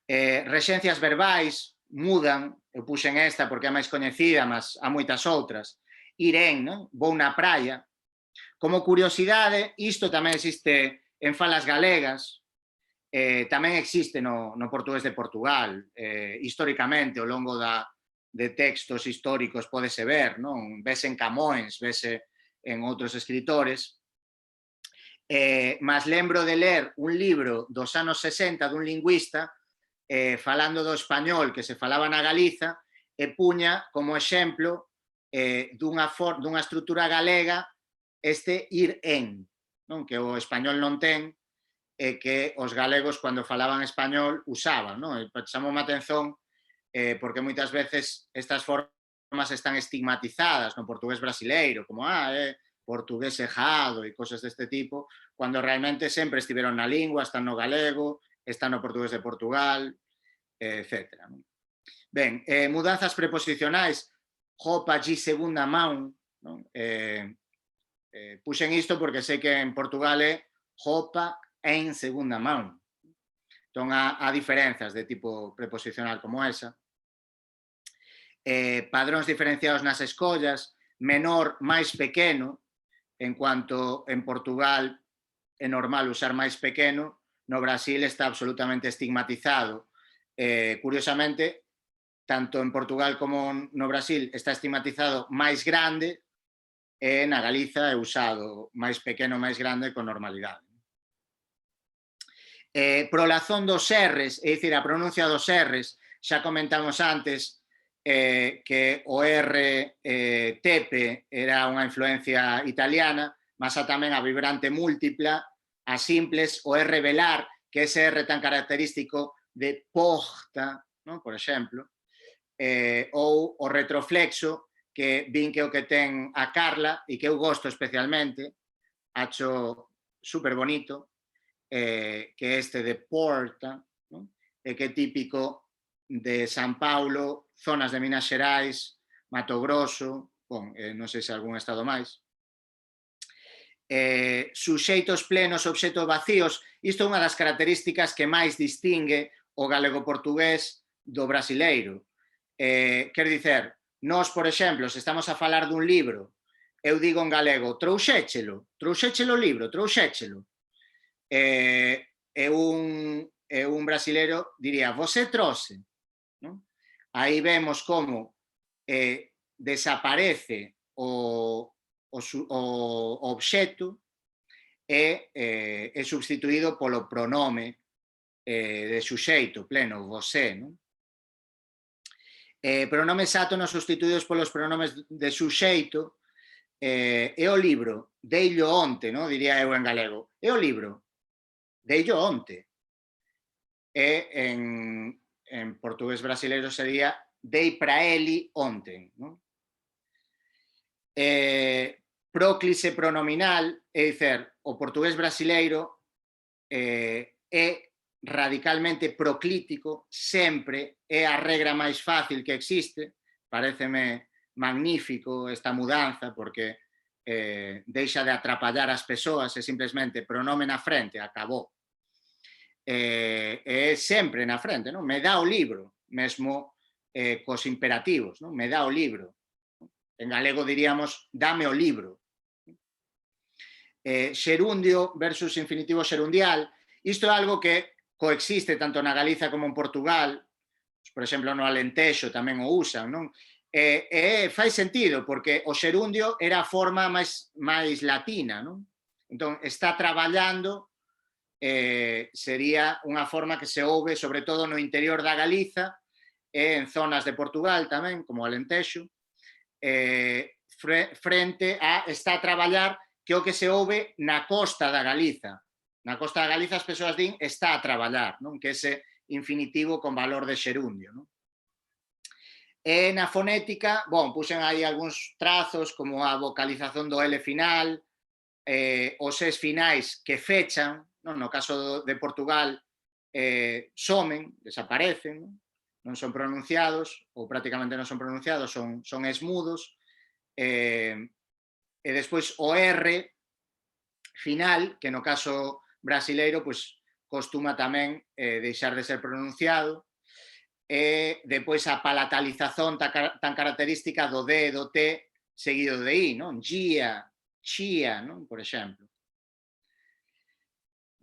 Rexencias verbais mudan, eu puxen esta porque é máis coñecida, mas há moitas outras. Irén, non? Vou na praia. Como curiosidade, isto tamén existe en falas galegas, tamén existe no portugués de Portugal, históricamente, ao longo de textos históricos pódese ver, non? Vese en Camões, vese en outros escritores, mas lembro de ler un libro dos anos 60 dun lingüista falando do español que se falaba na Galiza e puña como exemplo dunha estrutura galega este ir en, non? Que o español non ten e que os galegos cando falaban español usaban, non? E chamoume a atención porque moitas veces estas formas están estigmatizadas no portugués brasileiro, como portugués ejado e cosas deste tipo, cando realmente sempre estiveron na lingua, están no galego, están no portugués de Portugal, etc. Ben, mudanzas preposicionais, roupa de segunda mão, non? Puxen isto porque sei que en Portugal é roupa en segunda mão. Entón, há diferenzas de tipo preposicional como esa. Padróns diferenciados nas escollas, menor, máis pequeno, en cuanto en Portugal é normal usar máis pequeno, no Brasil está absolutamente estigmatizado. Curiosamente, tanto en Portugal como no Brasil está estigmatizado máis grande e na Galiza é usado máis pequeno, máis grande con normalidade. Prolazón dos R's, é dicir, a pronuncia dos R's, xa comentamos antes que o R tepe era unha influencia italiana, mas tamén a vibrante múltipla, a simples, o R velar, que ese R tan característico de porta, non? Por exemplo, ou o retroflexo, que vin que o que ten a Carla e que eu gosto especialmente, acho super bonito, que este de porta, non? E que é típico de San Paulo, zonas de Minas Xerais, Mato Grosso, bon, non sei se algún estado máis. Suxeitos plenos, obxectos vacíos, isto é unha das características que máis distingue o galego-portugués do brasileiro. Quer dicer, nós, por exemplo, se estamos a falar dun libro, eu digo en galego, trouxéchelo o libro, trouxéchelo. E un brasileiro diría, você trouxe. ¿No? Aí vemos como desaparece o obxecto e é substituído polo pronome de suxeito pleno, você. ¿No? Pronomes átonos substituídos polos pronomes de suxeito é o libro, deillo onte, ¿no? Diría eu en galego, é o libro, deillo onte. E en portugués brasileiro sería dei pra eli onten. ¿No? Próclise pronominal, é dizer, o portugués brasileiro é radicalmente proclítico, sempre é a regra máis fácil que existe, pareceme magnífico esta mudanza, porque deixa de atrapallar as persoas e simplemente pronome na frente, acabou. É sempre na frente, non? Me dá o libro, mesmo cos imperativos, non? Me dá o libro. En galego diríamos, dame o libro. Xerundio versus infinitivo xerundial, isto é algo que coexiste tanto na Galiza como en Portugal, por exemplo, no Alentexo tamén o usan, non? Fai sentido, porque o xerundio era a forma máis latina, non? Entón, está traballando, sería unha forma que se ouve, sobre todo no interior da Galiza, e en zonas de Portugal tamén, como o Alentexo, frente a está a traballar que o que se ouve na costa da Galiza. Na costa da Galiza as persoas din está a traballar, non? Que ese infinitivo con valor de xerundio. Non? E na fonética, bon, puxen aí algúns trazos como a vocalización do L final, os es finais que fechan, non? No caso de Portugal, somen, desaparecen, non son pronunciados, ou prácticamente non son pronunciados, son esmudos, e despois o R final, que no caso brasileiro, pues, costuma tamén deixar de ser pronunciado, e depois a palatalización tan característica do D e do T seguido de I, non? Gia, chia, non? Por exemplo.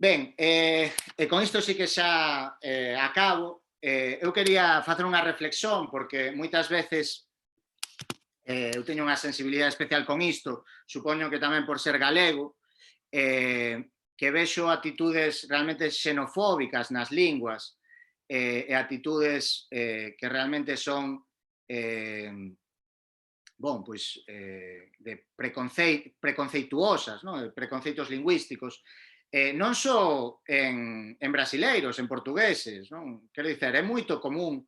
Ben, e con isto sí que xa acabo. Eu quería facer unha reflexión, porque moitas veces eu teño unha sensibilidade especial con isto, supoño que tamén por ser galego, que vexo actitudes realmente xenofóbicas nas linguas, e actitudes que realmente son bon, pois, de preconceituosas, non? Preconceitos lingüísticos, non só en brasileiros, en portugueses, non? Quero dizer, é moito común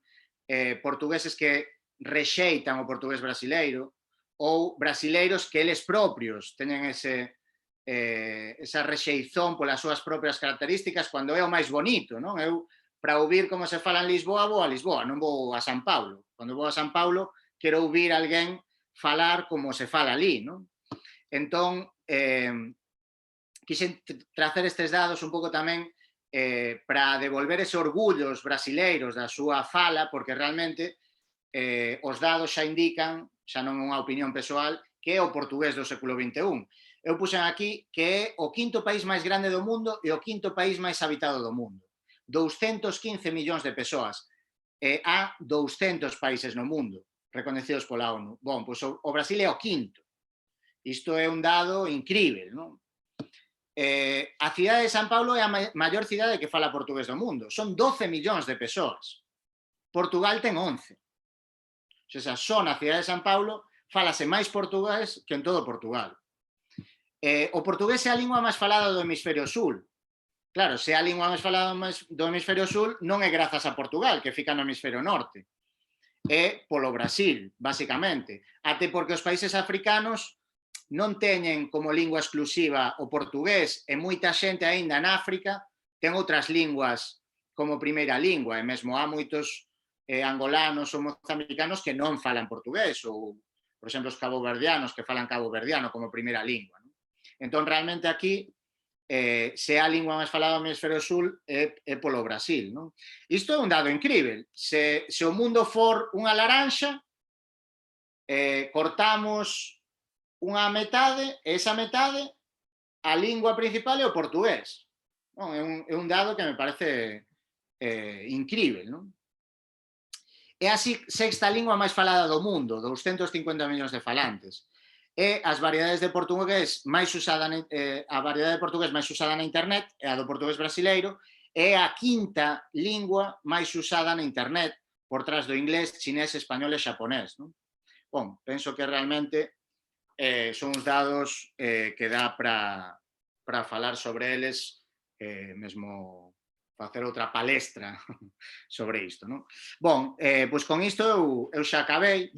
portugueses que rexeitan o portugués brasileiro ou brasileiros que eles propios teñen esa rexeizón polas súas propias características cando é o máis bonito, non? Eu, para ouvir como se fala en Lisboa, vou a Lisboa, non vou a San Paulo. Cando vou a San Paulo, quero ouvir alguén falar como se fala ali, non? Entón, quixen tracer estes dados un pouco tamén para devolver ese orgullo aos brasileiros da súa fala, porque realmente os dados xa indican, xa non é unha opinión persoal, que é o portugués do século XXI. Eu puxen aquí que é o quinto país máis grande do mundo e o quinto país máis habitado do mundo. 215 millóns de persoas. Há 200 países no mundo reconocidos pola ONU. Bon, pois o Brasil é o quinto. Isto é un dado incrível, non? A cidade de San Paulo é a maior cidade que fala portugués do mundo. Son 12 millóns de persoas. Portugal ten 11. O sea, só na cidade de San Paulo fálase máis portugués que en todo Portugal. O portugués é a lingua máis falada do hemisferio sul. Claro, se a lingua máis falada do hemisferio sul non é grazas a Portugal, que fica no hemisferio norte. É polo Brasil, basicamente. Até porque os países africanos non teñen como lingua exclusiva o portugués e moita xente aínda en África ten outras linguas como primeira lingua, e mesmo há moitos angolanos ou mozambicanos que non falan portugués, ou, por exemplo, os caboverdianos que falan caboverdiano como primeira lingua. Non? Entón, realmente aquí, se a lingua máis falada do hemisferio sul é polo Brasil. Non? Isto é un dado incrível. Se o mundo for unha laranxa, cortamos unha metade, e esa metade, a lingua principal é o portugués. Non? É un dado que me parece incrível. Non? É a sexta lingua máis falada do mundo, 250 millóns de falantes. E as variedades de portugués máis usada a variedade de portugués máis usada na internet é a do portugués brasileiro, é a quinta lingua máis usada na internet por trás do inglés, chinés, español e xaponés. Non? Bom, penso que realmente son uns dados que dá para falar sobre eles, mesmo facer outra palestra sobre isto. Non? Bon, pois con isto eu xa acabei.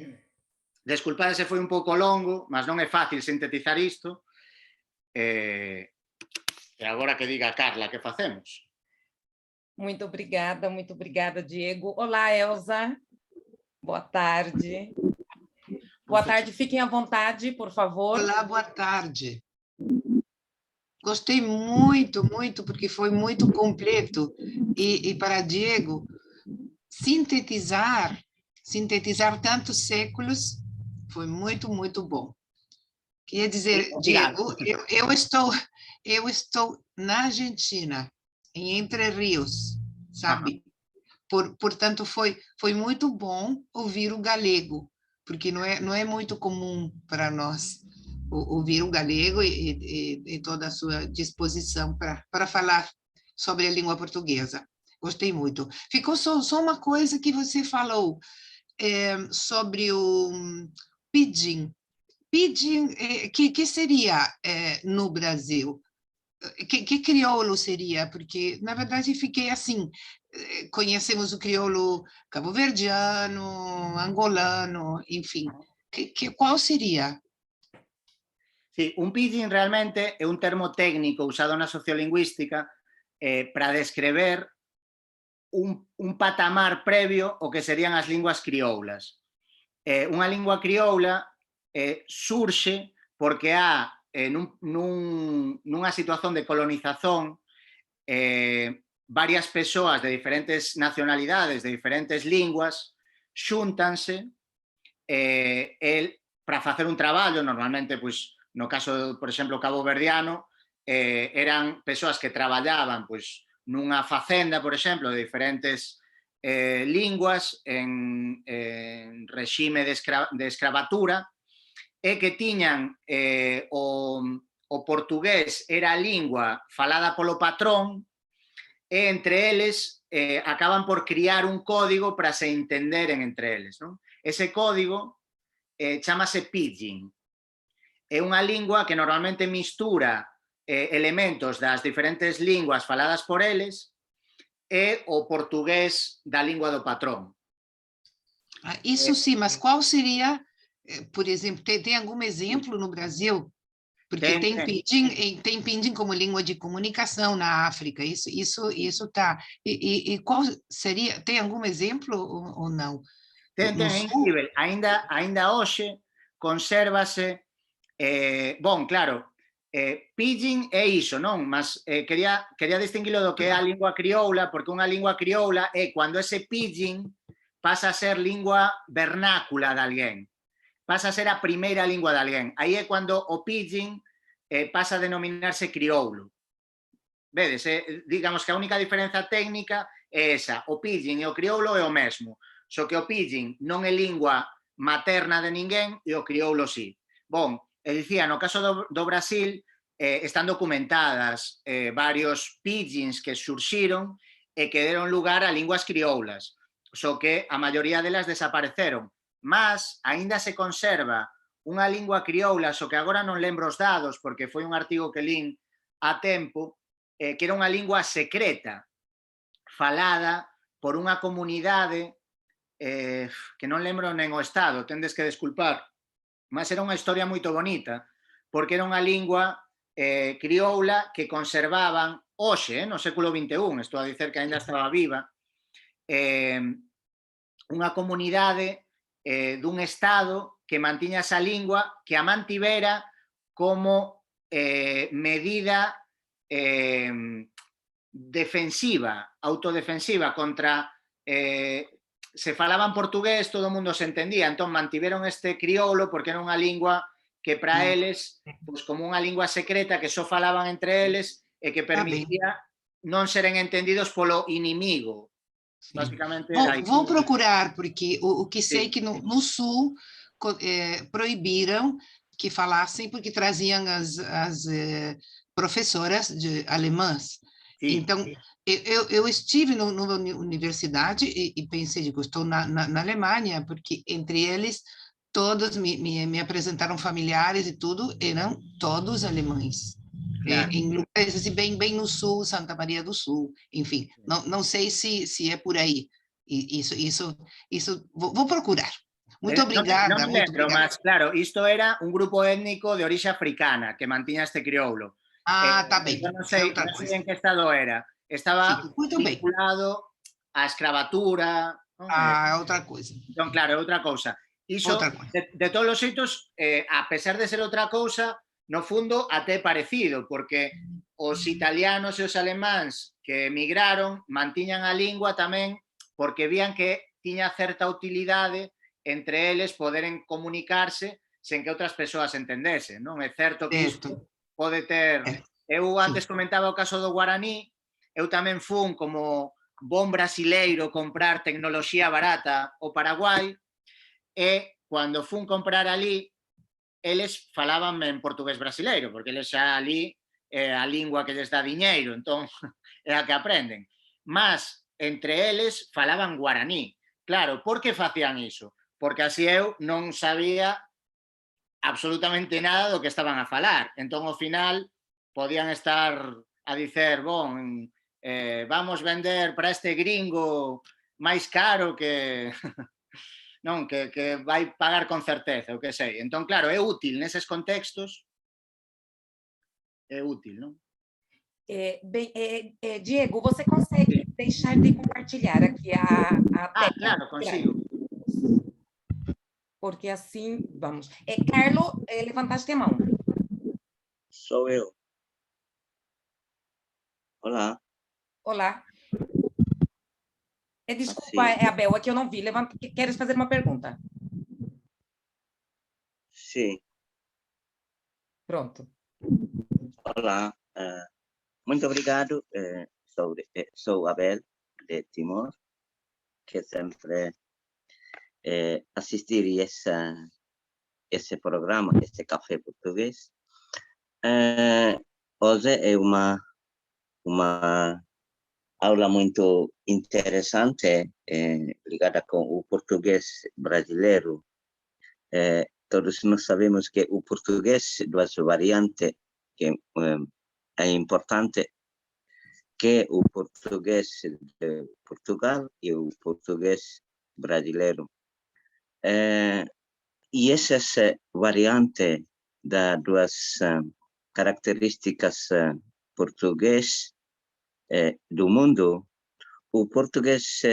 Desculpade se foi un pouco longo, mas non é fácil sintetizar isto. E agora que diga Carla, que facemos? Muito obrigada, Diego. Olá, Elza. Boa tarde. Boa tarde, fiquem à vontade, por favor. Olá, boa tarde. Gostei muito, muito, porque foi muito completo. E para Diego, sintetizar tantos séculos foi muito, muito bom. Queria dizer, Diego, eu estou na Argentina, em Entre Rios, sabe? Portanto, foi muito bom ouvir o galego, porque não é muito comum para nós ouvir o galego e toda a sua disposição para falar sobre a língua portuguesa. Gostei muito. Ficou só uma coisa que você falou sobre o pidgin. Pidgin, que seria no Brasil? Que crioulo seria? Porque, na verdade, fiquei assim, conhecemos o crioulo cabo-verdiano, angolano, enfim. Qual seria? Sí, un pidgin realmente é un termo técnico usado na sociolingüística para descrever un patamar previo ao que serían as linguas crioulas. Unha lingua crioula surxe porque há nunha situación de colonización varias persoas de diferentes nacionalidades, de diferentes linguas, xúntanse para facer un traballo, normalmente, pois, no caso, por exemplo, cabo-verdiano, eran persoas que traballaban pois, nunha facenda, por exemplo, de diferentes linguas en regime de escravatura, e que tiñan o portugués era a lingua falada polo patrón, e entre eles acaban por criar un código para se entenderen entre eles. Non? Ese código chamase pidgin. É unha lingua que normalmente mistura elementos das diferentes linguas faladas por eles e o portugués da lingua do patrón. Isso sim, mas qual seria, por exemplo, tem algum exemplo no Brasil? Porque tem pidgin como língua de comunicação na África, isso tá. E qual seria, tem algum exemplo ou não? Ten incrível, ainda hoxe consérvase. Bon, claro, pidgin é iso, non? Mas quería distinguilo do que é a lingua crioula, porque unha lingua crioula é cando ese pidgin pasa a ser lingua vernácula de alguén, pasa a ser a primeira lingua de alguén. Aí é cando o pidgin pasa a denominarse crioulo. Vedes, digamos que a única diferenza técnica é esa, o pidgin e o crioulo é o mesmo, só que o pidgin non é lingua materna de ninguén e o crioulo sí. Bon, e dicía, no caso do Brasil, están documentadas varios pidgins que surxiron e que deron lugar a linguas crioulas, só que a maioría delas desapareceron, mas aínda se conserva unha lingua crioula, só que agora non lembro os dados, porque foi un artigo que lín a tempo, que era unha lingua secreta, falada por unha comunidade que non lembro nen o estado, tendes que desculpar, mas era unha historia moito bonita, porque era unha lingua crioula que conservaban hoxe, no século XXI, estou a dicer que ainda estaba viva, unha comunidade dun estado que mantiña esa lingua, que a mantivera como medida defensiva, autodefensiva contra... se falaban portugués, todo o mundo se entendía, entón mantiveron este crioulo porque era unha lingua que para eles, pues, como unha lingua secreta que só falaban entre eles e que permitía non seren entendidos polo inimigo. Basicamente era isso. Vou procurar, porque o que sei que no Sul proibiram que falassem, porque traziam as professoras alemãs. Sim. Então, eu estive numa universidade e pensei, digo, estou na Alemanha, porque entre eles todos me apresentaram familiares e tudo, eram todos alemães. Claro. Em lugares assim, bem no sul, Santa Maria do Sul, enfim, não sei se é por aí. Isso vou procurar. Muito obrigada. Non me lembro, mas claro, isto era un grupo étnico de orixe africana que mantiña este crioulo. Tá bem. Non sei en que estado era. Estaba vinculado á escravatura. É outra coisa. Entón, claro, é outra cousa. Iso, de todos os xeitos, a pesar de ser outra cousa, no fundo, até parecido, porque os italianos e os alemáns que emigraron mantiñan a lingua tamén porque vían que tiña certa utilidade entre eles poderen comunicarse sen que outras persoas entendesen, non? É certo que isto pode ter... Eu antes comentaba o caso do guaraní, eu tamén fun como bon brasileiro comprar tecnoloxía barata ao Paraguai e cando fun comprar ali eles falaban en portugués brasileiro, porque eles xa ali a lingua que lles dá diñeiro, entón é a que aprenden. Mas entre eles falaban guaraní. Claro, por que facían iso? Porque así eu non sabía absolutamente nada do que estaban a falar. Entón, ao final, podían estar a dicer, bon, vamos vender para este gringo máis caro que... non, que vai pagar con certeza, o que sei. Entón, claro, é útil neses contextos, é útil, non? Diego, você consegue deixar de compartilhar aqui a tela? Claro, consigo. Porque assim, vamos. Carlo, levantaste a mão. Sou eu. Olá. Olá. Desculpa, Abel, é que eu não vi. Queres fazer uma pergunta? Sim. Pronto. Olá. Muito obrigado. Sou Abel, de Timor, que sempre assistir esse programa, esse café português. Hoje é uma aula muito interessante ligada com o português brasileiro. Todos nós sabemos que o português, duas variantes que é importante, que o português de Portugal e o português brasileiro. E essas variantes das duas características português do mundo, o português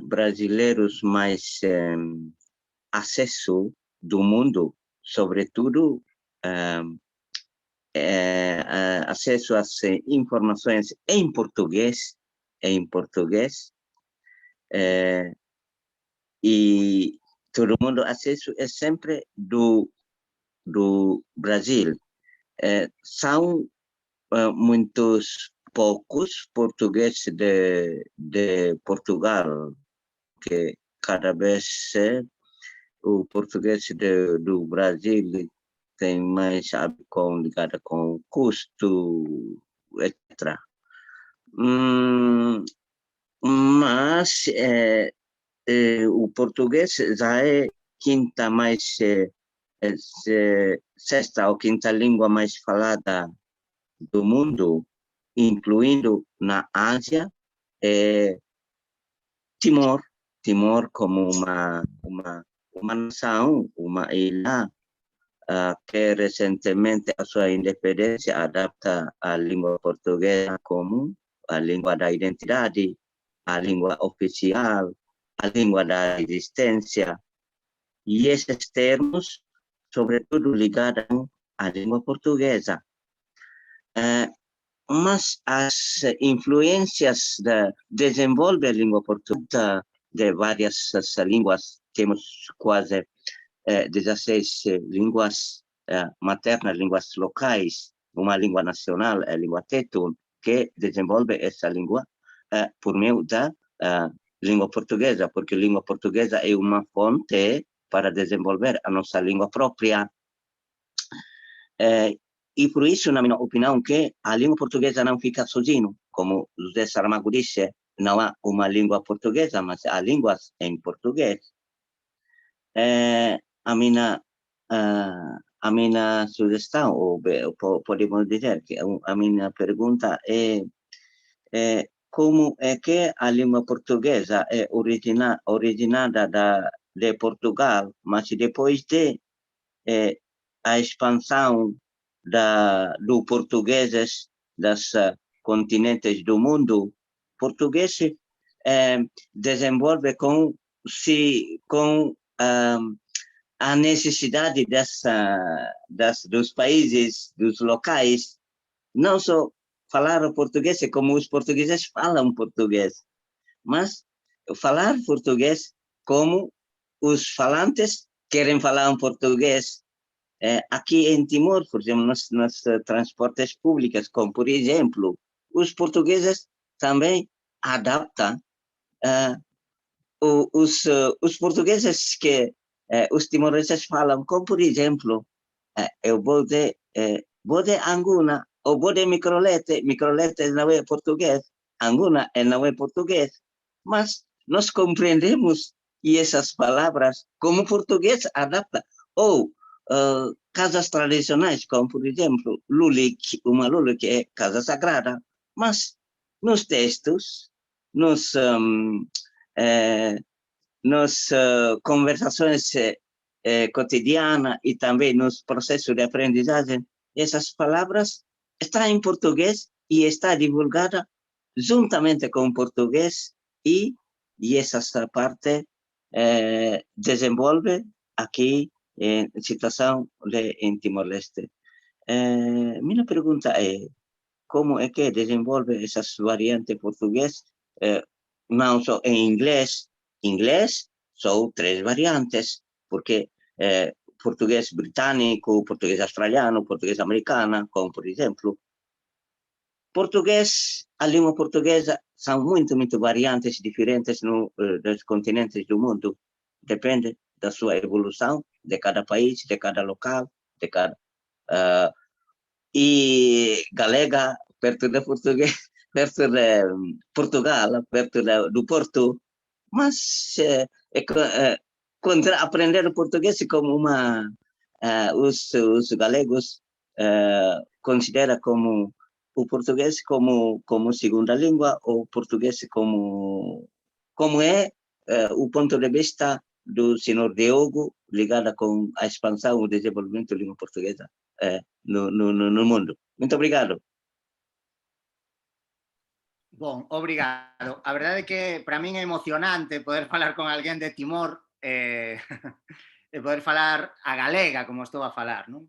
brasileiros mais acesso do mundo, sobretudo acesso às informações em português, e todo mundo acesso é sempre do Brasil. São muitos poucos portugueses de Portugal, que cada vez o português do Brasil tem mais ligado com custo, etc. Mas o português já é quinta mais, sexta ou quinta língua mais falada do mundo, incluindo na Ásia, Timor. Timor como uma nação, uma ilha, que recentemente a sua independência adapta a língua portuguesa como a língua da identidade, a língua oficial, a língua da existência. E esses termos, sobretudo ligados à língua portuguesa. Mas as influências desenvolve a língua portuguesa de várias línguas, temos quase 16 línguas maternas, línguas locais, uma língua nacional, a língua Tetun, que desenvolve essa língua por meio da língua portuguesa, porque a língua portuguesa é uma fonte para desenvolver a nossa língua própria. E por isso, na minha opinião, que a língua portuguesa não fica sozinha, como José Saramago disse, não há uma língua portuguesa, mas há línguas em português. A minha sugestão, ou podemos dizer que a minha pergunta é como é que a língua portuguesa é originada de Portugal, mas depois de a expansão do português das continentes do mundo, português desenvolve com a necessidade dos países, dos locais, não só falar português como os portugueses falam português, mas falar português como os falantes querem falar português. Aqui em Timor, por exemplo, nos transportes públicos, como por exemplo, os portugueses também adaptam os portugueses que os timorenses falam, como por exemplo, eu vou de Anguna, ou vou de Microlete não é português, Anguna não é português, mas nós compreendemos e essas palavras como português adapta. Ou casas tradicionais, como por exemplo, uma luli que é casa sagrada, mas nos textos, nos conversações cotidianas e também nos processos de aprendizagem, essas palavras estão em português e está divulgada juntamente com o português e essa parte desenvolve aqui em situação em Timor-Leste. Minha pergunta é, como é que desenvolve essas variantes português, não só em inglês? Inglês são 3 variantes, porque português britânico, português australiano, português americano, como por exemplo. Português, a língua portuguesa, são muito variantes diferentes nos continentes do mundo. Depende da sua evolução, de cada país, de cada local, de cada... e galega, perto de português, perto de Portugal, perto do Porto, mas aprender o português como os galegos consideram como o português como segunda língua, ou o português como é o ponto de vista do senhor Diogo, ligada com a expansão e o desenvolvimento da língua portuguesa no mundo. Muito obrigado. Bom, obrigado. A verdade é que para min é emocionante poder falar con alguén de Timor e poder falar a galega como estou a falar, non?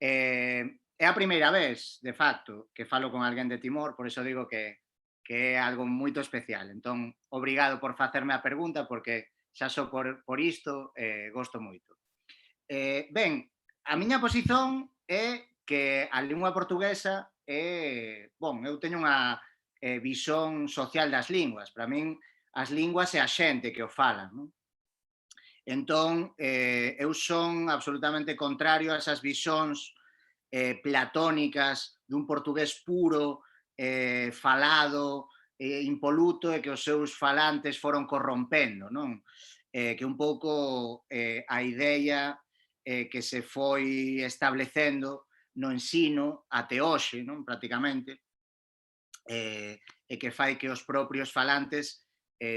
É a primeira vez, de facto, que falo con alguén de Timor, por iso digo que é algo moito especial. Entón, obrigado por facerme a pregunta, porque xa só por isto gosto moito. Ben, a miña posición é que a lingua portuguesa eu teño unha visión social das linguas. Para min, as linguas é a xente que o falan, non? Entón, eu son absolutamente contrario a esas visións platónicas dun portugués puro, falado, impoluto e que os seus falantes foron corrompendo, non? Que un pouco a idea que se foi establecendo no ensino até hoxe, non? Prácticamente, e que fai que os propios falantes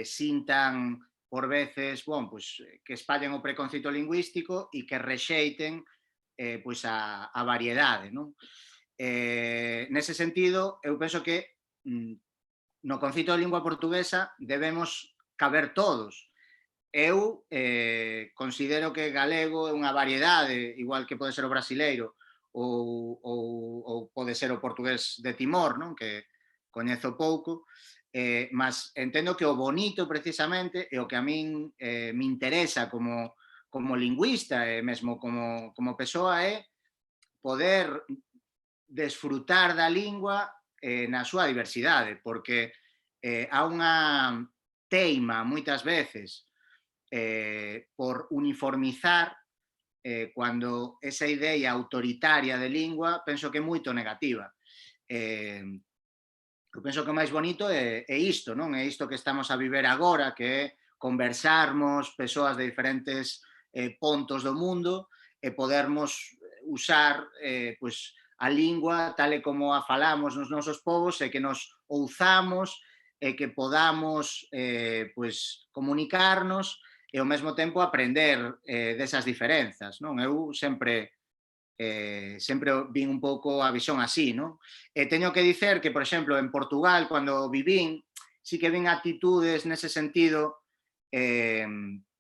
sintan por veces, bon, pues, que espallen o preconceito lingüístico e que rexeiten pois a variedade, non? Nese sentido, eu penso que no conceito de lingua portuguesa debemos caber todos. Eu considero que galego é unha variedade, igual que pode ser o brasileiro ou pode ser o portugués de Timor, non? Que coñezo pouco, mas entendo que o bonito precisamente e o que a min me interesa como lingüista e mesmo como persoa é poder desfrutar da lingua na súa diversidade, porque há unha teima moitas veces por uniformizar cando esa idea autoritaria de lingua penso que é moito negativa. Eu penso que o máis bonito é isto, non? É isto que estamos a viver agora, que é conversarmos persoas de diferentes pontos do mundo e podermos usar pois, a lingua tal e como a falamos nos nosos povos e que nos ouzamos e que podamos pois, comunicarnos e ao mesmo tempo aprender desas diferenzas, non? Eu sempre vin un pouco a visión así, non? E teño que dicer que, por exemplo, en Portugal, cando vivín, sí que vin actitudes nese sentido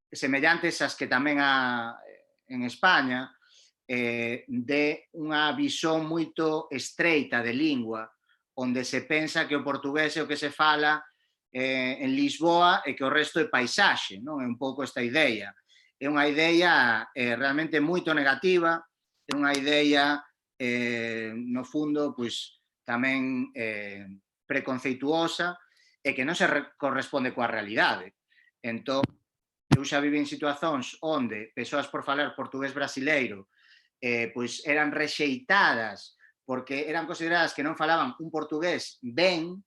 semellantes ás que tamén há en España, de unha visión moito estreita de lingua, onde se pensa que o portugués é o que se fala en Lisboa e que o resto é paisaxe, non? É un pouco esta idea. É unha idea realmente moito negativa, é unha idea, no fundo, pois, tamén preconceituosa e que non se corresponde coa realidade. Entón, eu xa vivi en situacións onde persoas por falar portugués brasileiro pois eran rexeitadas porque eran consideradas que non falaban un portugués ben,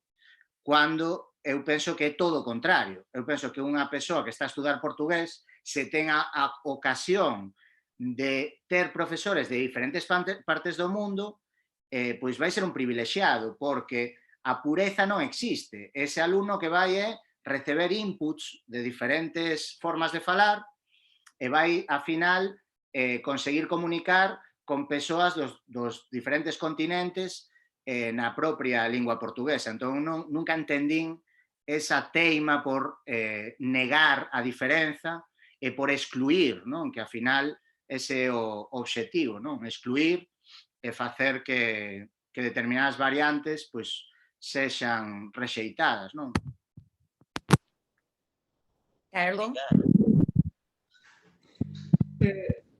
cando eu penso que é todo o contrario. Eu penso que unha persoa que está a estudar portugués, se ten a ocasión de ter profesores de diferentes partes do mundo, pois vai ser un privilexiado, porque a pureza non existe. Ese alumno que vai é receber inputs de diferentes formas de falar e vai, a final, conseguir comunicar con persoas dos diferentes continentes na propia lingua portuguesa. Entón, nunca entendín esa teima por negar a diferenza e por excluir, non? Que, a final, ese é o obxectivo, non? Excluir e facer que determinadas variantes pois, sexan rexeitadas, non? Carlos?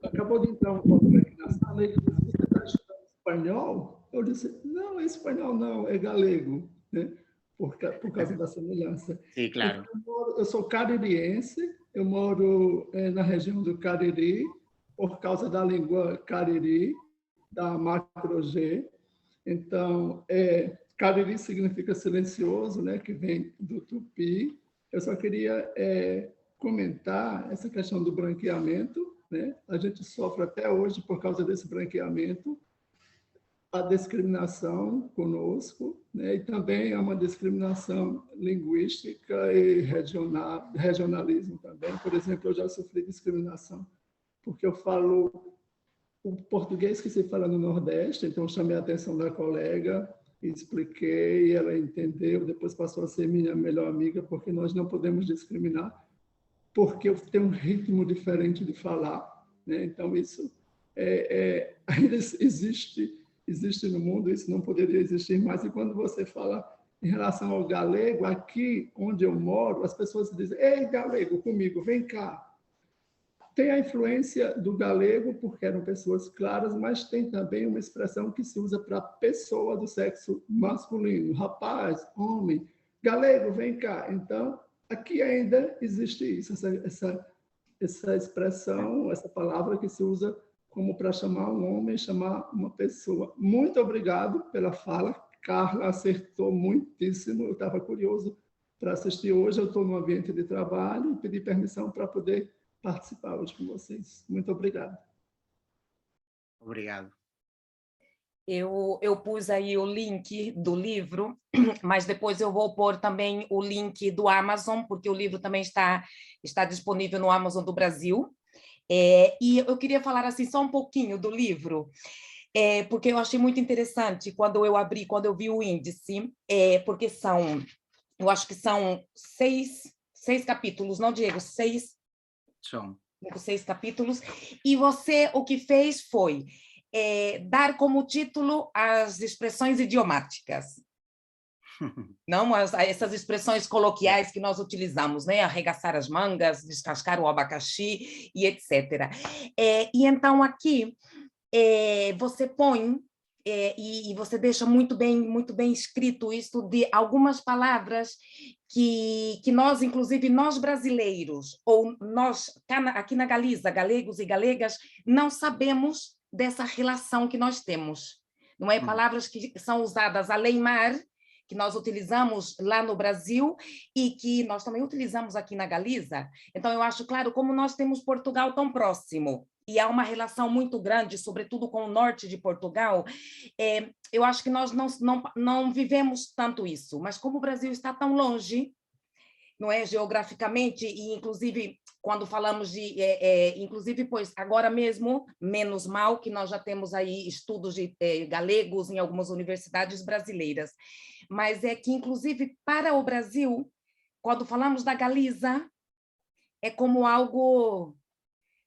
Acabou de entrar um outro aqui na sala e disse, você está estudando espanhol? Eu disse, não, é espanhol não, é galego, né? Por causa da semelhança. Sim, claro. Eu sou caririense, eu moro na região do Cariri, por causa da língua cariri, da macro-G. Então, cariri significa silencioso, né, que vem do tupi. Eu só queria comentar essa questão do branqueamento, né? A gente sofre até hoje por causa desse branqueamento, a discriminação conosco, né? E também é uma discriminação linguística e regionalismo também. Por exemplo, eu já sofri discriminação porque eu falo o português que se fala no Nordeste, então chamei a atenção da colega, expliquei, ela entendeu, depois passou a ser minha melhor amiga, porque nós não podemos discriminar, porque eu tenho um ritmo diferente de falar, né? Então isso ainda existe no mundo, isso não poderia existir mais. E quando você fala em relação ao galego, aqui onde eu moro, as pessoas dizem, ei, galego, comigo, vem cá. Tem a influência do galego, porque eram pessoas claras, mas tem também uma expressão que se usa para pessoa do sexo masculino, rapaz, homem, galego, vem cá. Então, aqui ainda existe isso, essa expressão, essa palavra que se usa como para chamar um homem, chamar uma pessoa. Muito obrigado pela fala, Carla acertou muitíssimo. Eu estava curioso para assistir hoje. Eu estou no ambiente de trabalho e pedi permissão para poder participar hoje com vocês. Muito obrigado. Obrigado. Eu pus aí o link do livro, mas depois eu vou pôr também o link do Amazon, porque o livro também está disponível no Amazon do Brasil. E eu queria falar assim só um pouquinho do livro, porque eu achei muito interessante quando eu vi o índice, porque eu acho que são seis capítulos, não, Diego? São 6 capítulos, e você o que fez foi dar como título as expressões idiomáticas. Não, essas expressões coloquiais que nós utilizamos, né? Arregaçar as mangas, descascar o abacaxi e etc. E então aqui você põe e você deixa muito bem escrito isso de algumas palavras que nós, inclusive nós brasileiros, ou nós aqui na Galiza, galegos e galegas, não sabemos dessa relação que nós temos. Não é? Palavras que são usadas além-mar, que nós utilizamos lá no Brasil e que nós também utilizamos aqui na Galiza. Então, eu acho, claro, como nós temos Portugal tão próximo, e há uma relação muito grande, sobretudo com o norte de Portugal, eu acho que nós não vivemos tanto isso, mas como o Brasil está tão longe, não é, geograficamente, e inclusive quando falamos de, inclusive, pois agora mesmo, menos mal que nós já temos aí estudos de galegos em algumas universidades brasileiras, mas é que, inclusive, para o Brasil, quando falamos da Galiza, é como algo,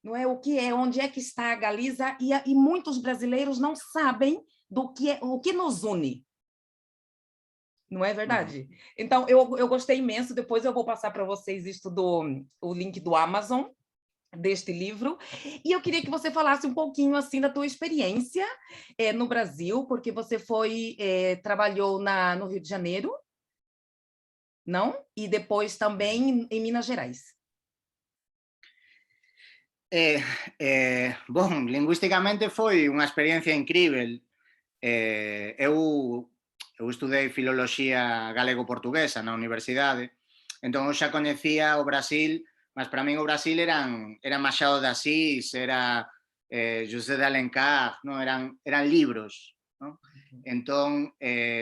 não é, o que é, onde é que está a Galiza, e muitos brasileiros não sabem o que nos une. Não é verdade? Então, eu gostei imenso. Depois eu vou passar para vocês o link do Amazon, deste livro. E eu queria que você falasse um pouquinho assim da tua experiência no Brasil, porque você trabalhou no Rio de Janeiro, não? E depois também em Minas Gerais. Bom, lingüísticamente foi unha experiencia incrível. Eu estudei filoloxía galego-portuguesa na universidade, entón eu xa coñecía o Brasil, mas para min o Brasil era Machado de Assis, era José de Alencar, non? Eran libros, non? Entón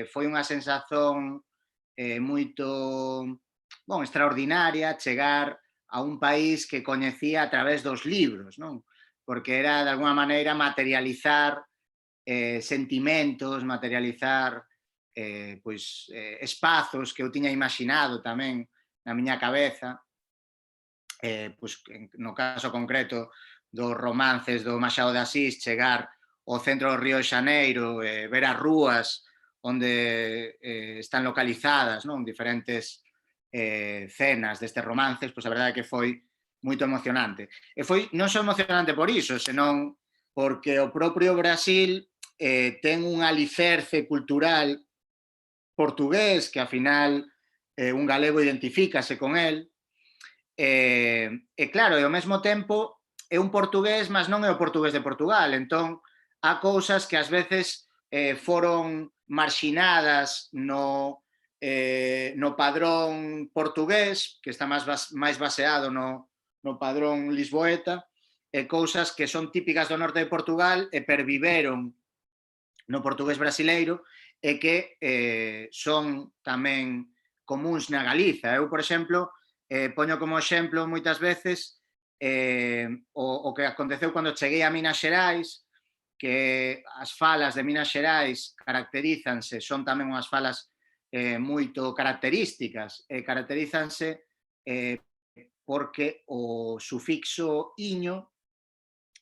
foi unha sensación moito extraordinaria chegar a un país que coñecía a través dos libros, non? Porque era, de alguma maneira, materializar sentimentos, materializar espazos que eu tiña imaginado tamén na miña cabeza, no caso concreto dos romances do Machado de Asís, chegar ao centro do Río de Xaneiro, ver as rúas onde están localizadas, non? Diferentes cenas destes romances, pois a verdade é que foi moito emocionante. E foi non só emocionante por iso, senón porque o propio Brasil ten un alicerce cultural portugués que, ao final, un galego identifícase con el. E claro, e ao mesmo tempo é un portugués, mas non é o portugués de Portugal. Entón, há cousas que ás veces foron marxinadas no padrón portugués, que está máis baseado no padrón lisboeta, e cousas que son típicas do norte de Portugal e perviveron no portugués brasileiro e que son tamén comuns na Galiza. Eu, por exemplo, poño como exemplo moitas veces o que aconteceu cando cheguei a Minas Xerais, que as falas de Minas Xerais caracterízanse, son tamén unhas falas moito características, caracterízanse porque o sufixo iño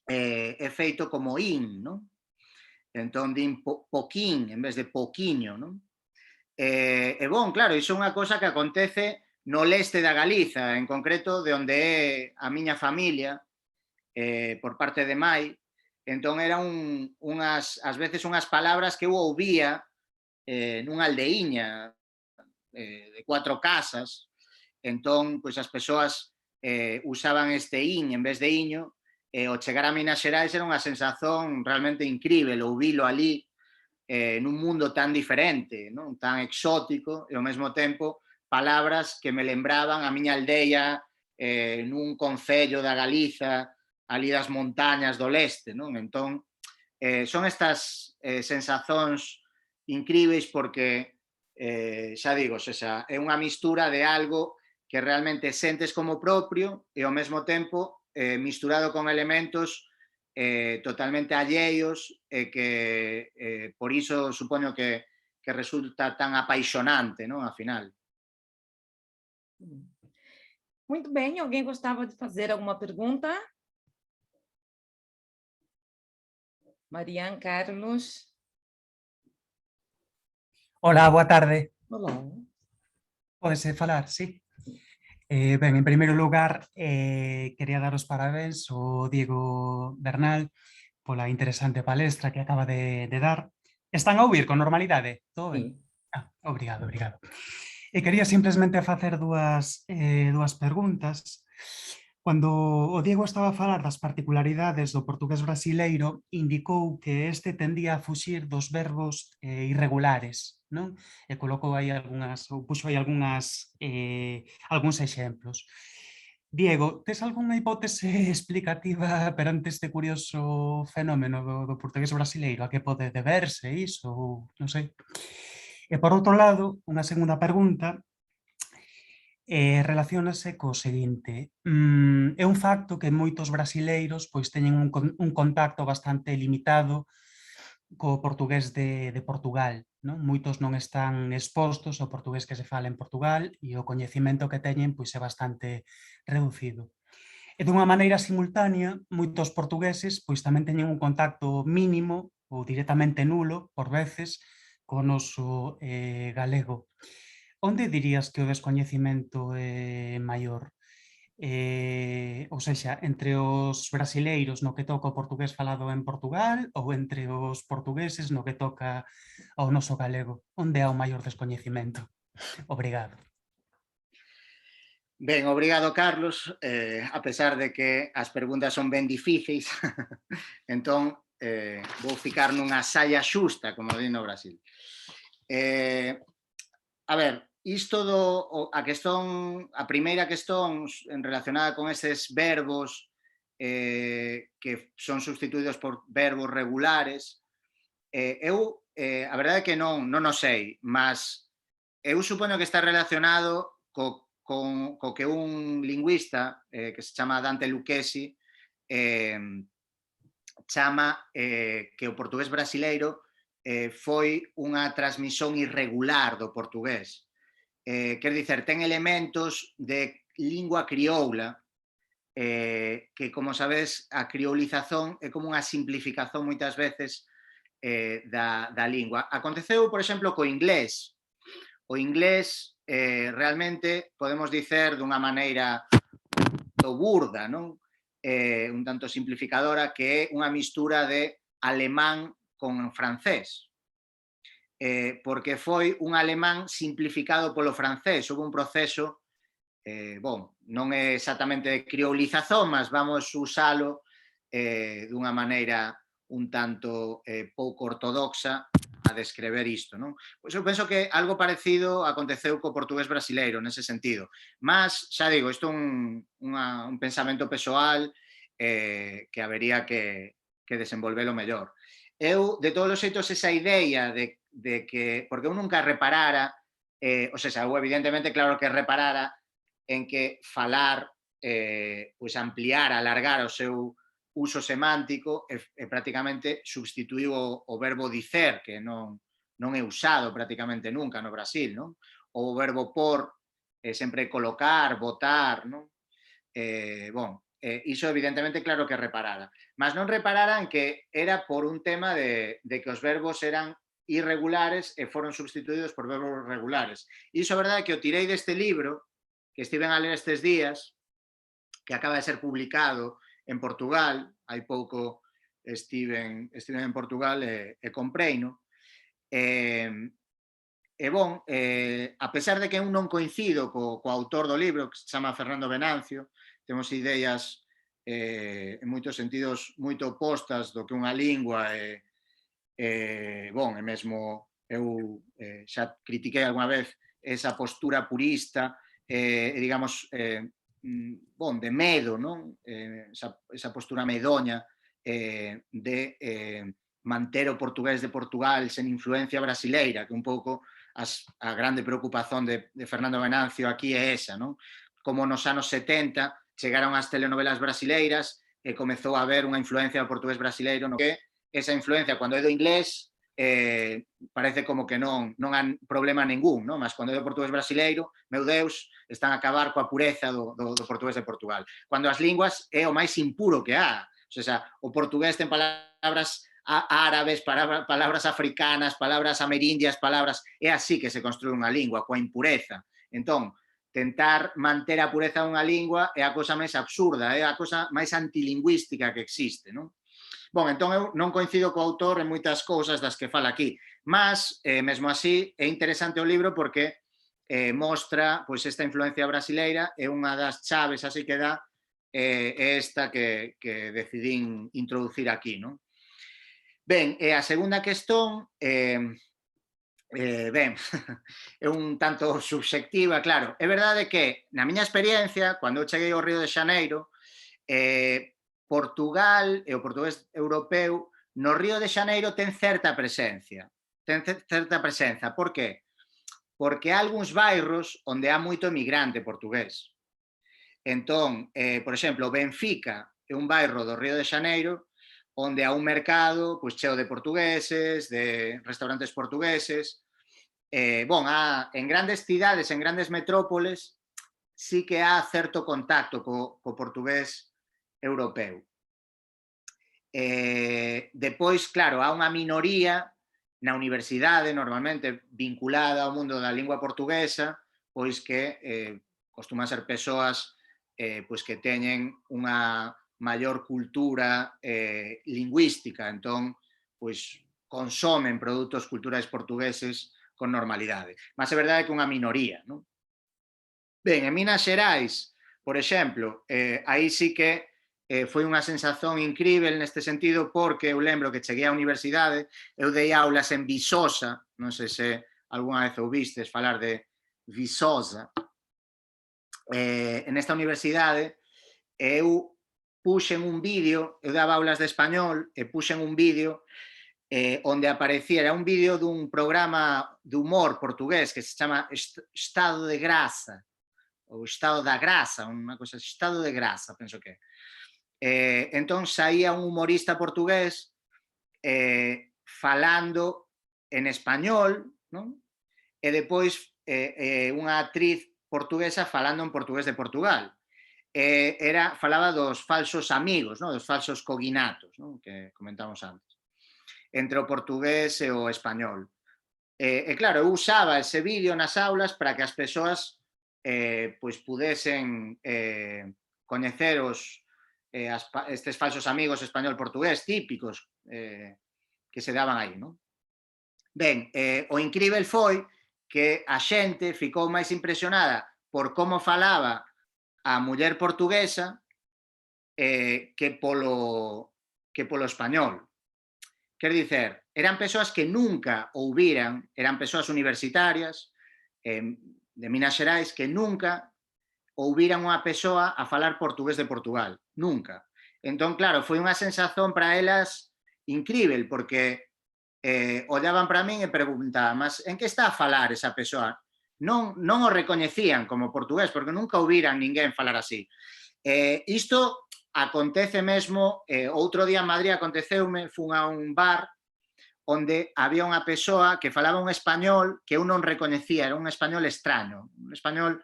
é feito como in, non? Entón, din poquín en vez de poquiño, non? E bon, claro, iso é unha cosa que acontece no leste da Galiza, en concreto de onde é a miña familia, por parte de mai. Entón, eran ás veces unhas palabras que eu ouvía nunha aldeiña de 4 casas. Entón, pois as persoas usaban este in en vez de iño, e ao chegar a Minas Xerais era unha sensación realmente incrível, ouvilo ali, nun mundo tan diferente, non? Tan exótico, e ao mesmo tempo palabras que me lembraban a miña aldea nun concello da Galiza, ali das montañas do leste, non? Entón, son estas sensazóns incríveis porque, xa digo, xa, é unha mistura de algo que realmente sentes como propio e ao mesmo tempo misturado con elementos totalmente alleios e que por iso supoño que resulta tan apaixonante, non? Ao final. Muito bem, alguém gostava de fazer alguma pergunta? Marian, Carlos. Hola, boa tarde. Olá. Pódese falar, sí? Ben, en primeiro lugar, quería dar os parabéns ao Diego Bernal pola interesante palestra que acaba de dar. Están a ouvir con normalidade? Todo ben? Obrigado, obrigado. E quería simplemente facer dúas preguntas. Cando o Diego estaba a falar das particularidades do portugués brasileiro, indicou que este tendía a fuxir dos verbos irregulares, non? E colocou aí puxo aí algúns exemplos. Diego, tes algunha hipótese explicativa perante este curioso fenómeno do portugués brasileiro? A que pode deberse iso? Non sei. E por outro lado, unha segunda pregunta, relaciónase co seguinte. É un facto que moitos brasileiros pois teñen un contacto bastante limitado co portugués de Portugal, non? Moitos non están expostos ao portugués que se fala en Portugal e o coñecemento que teñen pois é bastante reducido. E dunha maneira simultánea, moitos portugueses pois tamén teñen un contacto mínimo ou directamente nulo, por veces, co noso galego. Onde dirías que o descoñecemento é maior? Ou sexa, entre os brasileiros no que toca o portugués falado en Portugal ou entre os portugueses no que toca ao noso galego? Onde há o maior descoñecemento? Obrigado. Ben, obrigado, Carlos, a pesar de que as preguntas son ben difíceis, entón vou ficar nunha saia xusta, como di no Brasil. A ver, isto a primeira questón relacionada con eses verbos que son sustituídos por verbos regulares, eu, a verdade é que non o sei, mas eu supoño que está relacionado co que un lingüista que se chama Dante Lucchesi chama que o portugués brasileiro foi unha transmisión irregular do portugués. Quer dizer, ten elementos de lingua crioula que, como sabes, a crioulización é como unha simplificación moitas veces da lingua. Aconteceu, por exemplo, co inglés. O inglés realmente podemos dicer dunha maneira burda, non? Un tanto simplificadora, que é unha mistura de alemán con francés, porque foi un alemán simplificado polo francés. Houve un proceso, non é exactamente de crioulización, mas vamos usalo dunha maneira un tanto pouco ortodoxa a descrever isto, non? Pois eu penso que algo parecido aconteceu co portugués brasileiro nese sentido. Mas, xa digo, isto é un pensamento persoal que habería que desenvolvelo mellor. Eu, de todos os xeitos, esa idea de que, porque eu nunca reparara, ou seja, eu evidentemente claro que reparara en que falar, pois ampliar, alargar o seu uso semántico e prácticamente substituiu o verbo dicer, que non é usado prácticamente nunca no Brasil, non? O verbo por, sempre colocar, botar, non? Iso evidentemente claro que reparara, mas non reparara en que era por un tema de que os verbos eran irregulares e foron substituídos por verbos regulares. E iso é verdade que o tirei deste libro que estiven a ler estes días, que acaba de ser publicado en Portugal, hai pouco estiven en Portugal e compreino. A pesar de que eu non coincido co autor do libro, que se chama Fernando Venancio, temos ideas en moitos sentidos moito opostas do que unha lingua e bon, e mesmo eu xa critiquei alguna vez esa postura purista, digamos, bon, de medo, non? Esa postura medoña de manter o portugués de Portugal sen influencia brasileira, que un pouco a grande preocupación de Fernando Venancio aquí é esa, non? Como nos anos 70 chegaron as telenovelas brasileiras e comezou a haber unha influencia do portugués brasileiro, no que esa influencia, cando é do inglés, parece como que non hai problema ningún, non? Mas cando é do portugués brasileiro, meu Deus, están a acabar coa pureza do portugués de Portugal. Cando as linguas é o máis impuro que há. O sea, o portugués ten palabras árabes, palabras africanas, palabras amerindias, palabras... É así que se construe unha lingua, coa impureza. Entón, tentar manter a pureza dunha lingua é a cousa máis absurda, é a cousa máis antilingüística que existe, non? Bon, entón eu non coincido co autor en moitas cousas das que fala aquí, mas, mesmo así, é interesante o libro porque mostra pois, esta influencia brasileira e unha das chaves así que dá é esta que decidín introducir aquí, non? Ben, e a segunda questón, ben, é un tanto subxectiva, claro. É verdade que, na miña experiencia, cando eu cheguei ao Río de Xaneiro, Portugal e o portugués europeu no Río de Xaneiro ten certa presencia. Ten certa presenza. Por qué? Porque há algúns bairros onde há moito emigrante portugués. Entón, por exemplo, Benfica é un bairro do Río de Xaneiro onde há un mercado pois, cheo de portugueses, de restaurantes portugueses. Bon, en grandes cidades, en grandes metrópoles, sí que há certo contacto co portugués europeu. Depois, claro, há unha minoría na universidade, normalmente vinculada ao mundo da lingua portuguesa, pois que costuman ser persoas pois que teñen unha maior cultura lingüística, entón, pois consomen produtos culturais portugueses con normalidade. Mas é verdade que unha minoría, non? Ben, en Minas Xerais, por exemplo, aí sí que foi unha sensación incrível neste sentido porque eu lembro que cheguei á universidade, eu dei aulas en Viçosa, non sei se algunha vez ouvistes falar de Viçosa, en esta universidade eu puxen un vídeo, eu daba aulas de español e puxen un vídeo onde aparecía, era un vídeo dun programa de humor portugués que se chama Estado de Graça, ou Estado da Graça, unha cosa, Estado de Graça, penso que é. Entón saía un humorista portugués falando en español, non? E depois unha actriz portuguesa falando en portugués de Portugal. Falaba dos falsos amigos, non? Dos falsos coginatos, non? Que comentamos antes, entre o portugués e o español. E claro, eu usaba ese vídeo nas aulas para que as persoas pois pudesen coñecer estes falsos amigos español-portugués típicos que se daban aí, non? Ben, o incrível foi que a xente ficou máis impresionada por como falaba a muller portuguesa que polo español. Quer dicer, eran persoas que nunca ouviran, eran persoas universitarias de Minas Xerais que nunca ouviran unha persoa a falar portugués de Portugal. Nunca. Entón, claro, foi unha sensación para elas incrível, porque ollaban para min e preguntaban, mas en que está a falar esa persoa? Non o recoñecían como portugués, porque nunca ouviran ninguén falar así. Isto acontece mesmo, outro día en Madrid aconteceume, fun a un bar onde había unha persoa que falaba un español que eu non recoñecía, era un español extraño, un español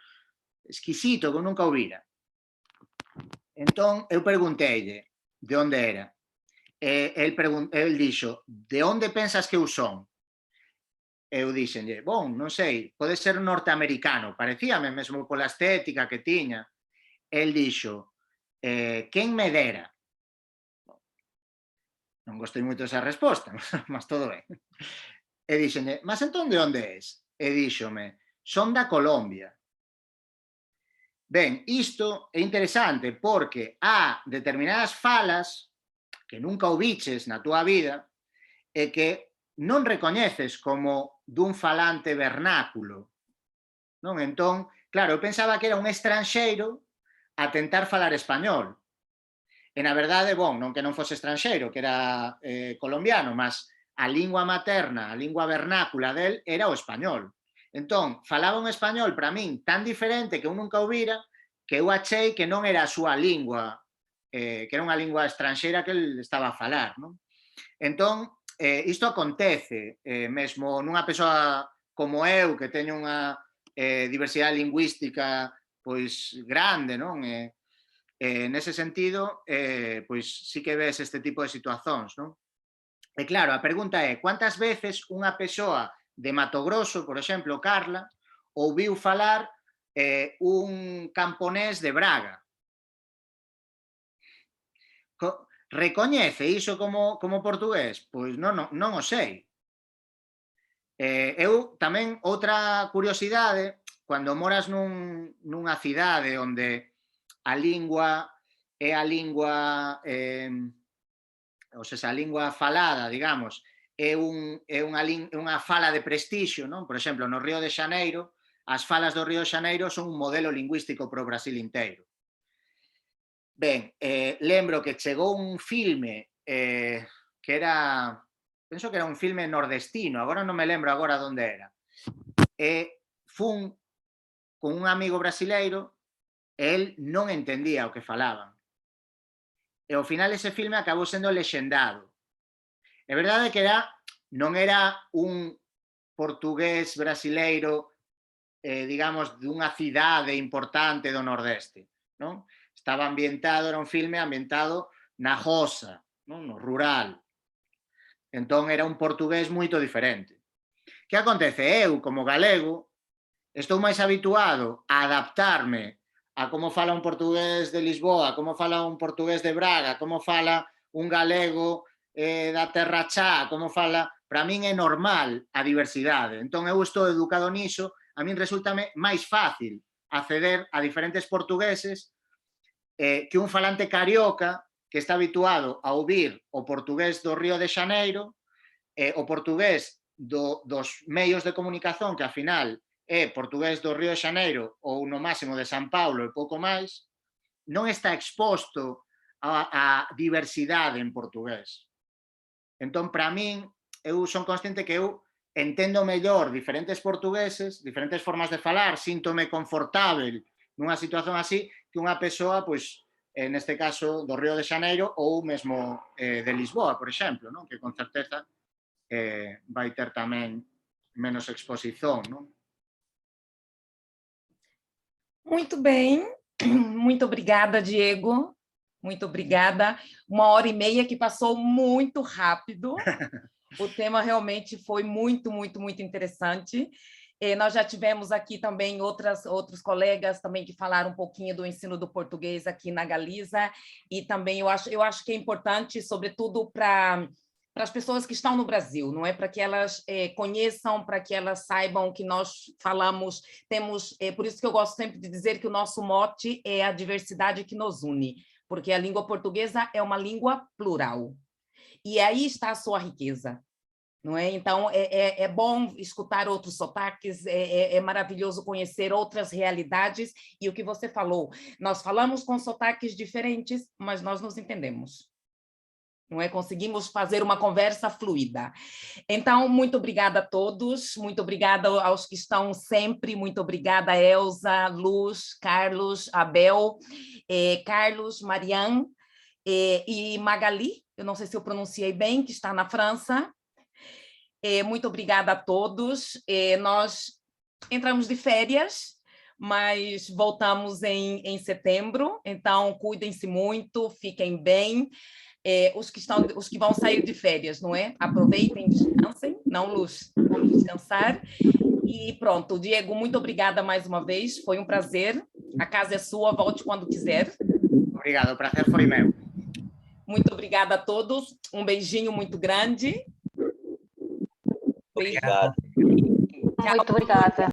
exquisito que eu nunca ouvira. Entón, eu pregunteille de onde era. El dixo, de onde pensas que eu son? Eu dixenlle, bon, non sei, pode ser norteamericano, parecíame mesmo pola estética que tiña. El dixo, quen me dera? Non gostei moito esa resposta, mas todo ben. E dixenlle, mas entón de onde és? E díxome, son da Colombia. Ben, isto é interesante porque há determinadas falas que nunca ouviches na túa vida é que non recoñeces como dun falante vernáculo, non? Entón, claro, eu pensaba que era un estranxeiro a tentar falar español. E, na verdade, bon, non que non fose estranxeiro, que era colombiano, mas a lingua materna, a lingua vernácula del era o español. Entón, falaba un español para min tan diferente que eu nunca o vira, que eu achei que non era a súa lingua, que era unha lingua estranxeira que ele estaba a falar, non? Entón, isto acontece mesmo nunha persoa como eu, que teño unha diversidade lingüística pois grande, non? Nese sentido, pois sí que ves este tipo de situacións, non? E claro, a pregunta é, cuántas veces unha persoa de Mato Grosso, por exemplo, Carla, ouviu falar un camponés de Braga? Recoñece iso como portugués? Pois non o sei. Eu tamén, outra curiosidade, cando moras nunha cidade onde a lingua é a lingua, ou seja, a lingua falada, digamos, é unha fala de prestixio, non? Por exemplo, no Río de Xaneiro, as falas do Río de Xaneiro son un modelo lingüístico para o Brasil inteiro. Ben, lembro que chegou un filme que era, penso que era un filme nordestino, agora non me lembro agora onde era. Fun con un amigo brasileiro e el non entendía o que falaban. E ao final ese filme acabou sendo lexendado. É verdade que non era un portugués brasileiro, digamos, dunha cidade importante do Nordeste, non? Estaba ambientado, era un filme ambientado na roça, non? No rural. Entón era un portugués moito diferente. Que acontece? Eu, como galego, estou máis habituado a adaptarme a como fala un portugués de Lisboa, como fala un portugués de Braga, como fala un galego da Terra Chá, como fala... Para min é normal a diversidade. Entón, eu estou educado niso, a min resultame máis fácil acceder a diferentes portugueses que un falante carioca que está habituado a ouvir o portugués do Río de Xaneiro, o portugués dos medios de comunicación, que ao final é portugués do Río de Xaneiro ou no máximo de San Paulo e pouco máis, non está exposto a diversidade en portugués. Entón, para min, eu son consciente que eu entendo mellor diferentes portugueses, diferentes formas de falar, síntome confortável nunha situación así que unha persoa, pois, neste caso, do Río de Xaneiro ou mesmo de Lisboa, por exemplo, non? Que con certeza vai ter tamén menos exposición, non? Muito bem, muito obrigada, Diego. Muito obrigada. 1h30 que passou muito rápido. O tema realmente foi muito, muito, muito interessante. Nós já tivemos aqui também outros colegas também que falaram um pouquinho do ensino do português aqui na Galiza, e também eu acho que é importante, sobretudo para as pessoas que estão no Brasil, não é? Para que elas conheçam, para que elas saibam que nós falamos, por isso que eu gosto sempre de dizer que o nosso mote é a diversidade que nos une, porque a língua portuguesa é uma língua plural. E aí está a sua riqueza, não é? Então, é bom escutar outros sotaques, é maravilhoso conhecer outras realidades, e o que você falou, nós falamos com sotaques diferentes, mas nós nos entendemos. Não é? Conseguimos fazer uma conversa fluida. Então, muito obrigada a todos, muito obrigada aos que estão sempre, muito obrigada, Elza, Luz, Carlos, Abel, Carlos, Marianne e Magali, eu não sei se eu pronunciei bem, que está na França. Muito obrigada a todos. Nós entramos de férias, mas voltamos em setembro, então cuidem-se muito, fiquem bem. Os que vão sair de férias, não é? Aproveitem, descansem, não, Luz, vamos descansar. E pronto, Diego, muito obrigada mais uma vez, foi um prazer. A casa é sua, volte quando quiser. Obrigado, o prazer foi meu. Muito obrigada a todos, um beijinho muito grande. Obrigado. Tchau. Muito obrigada.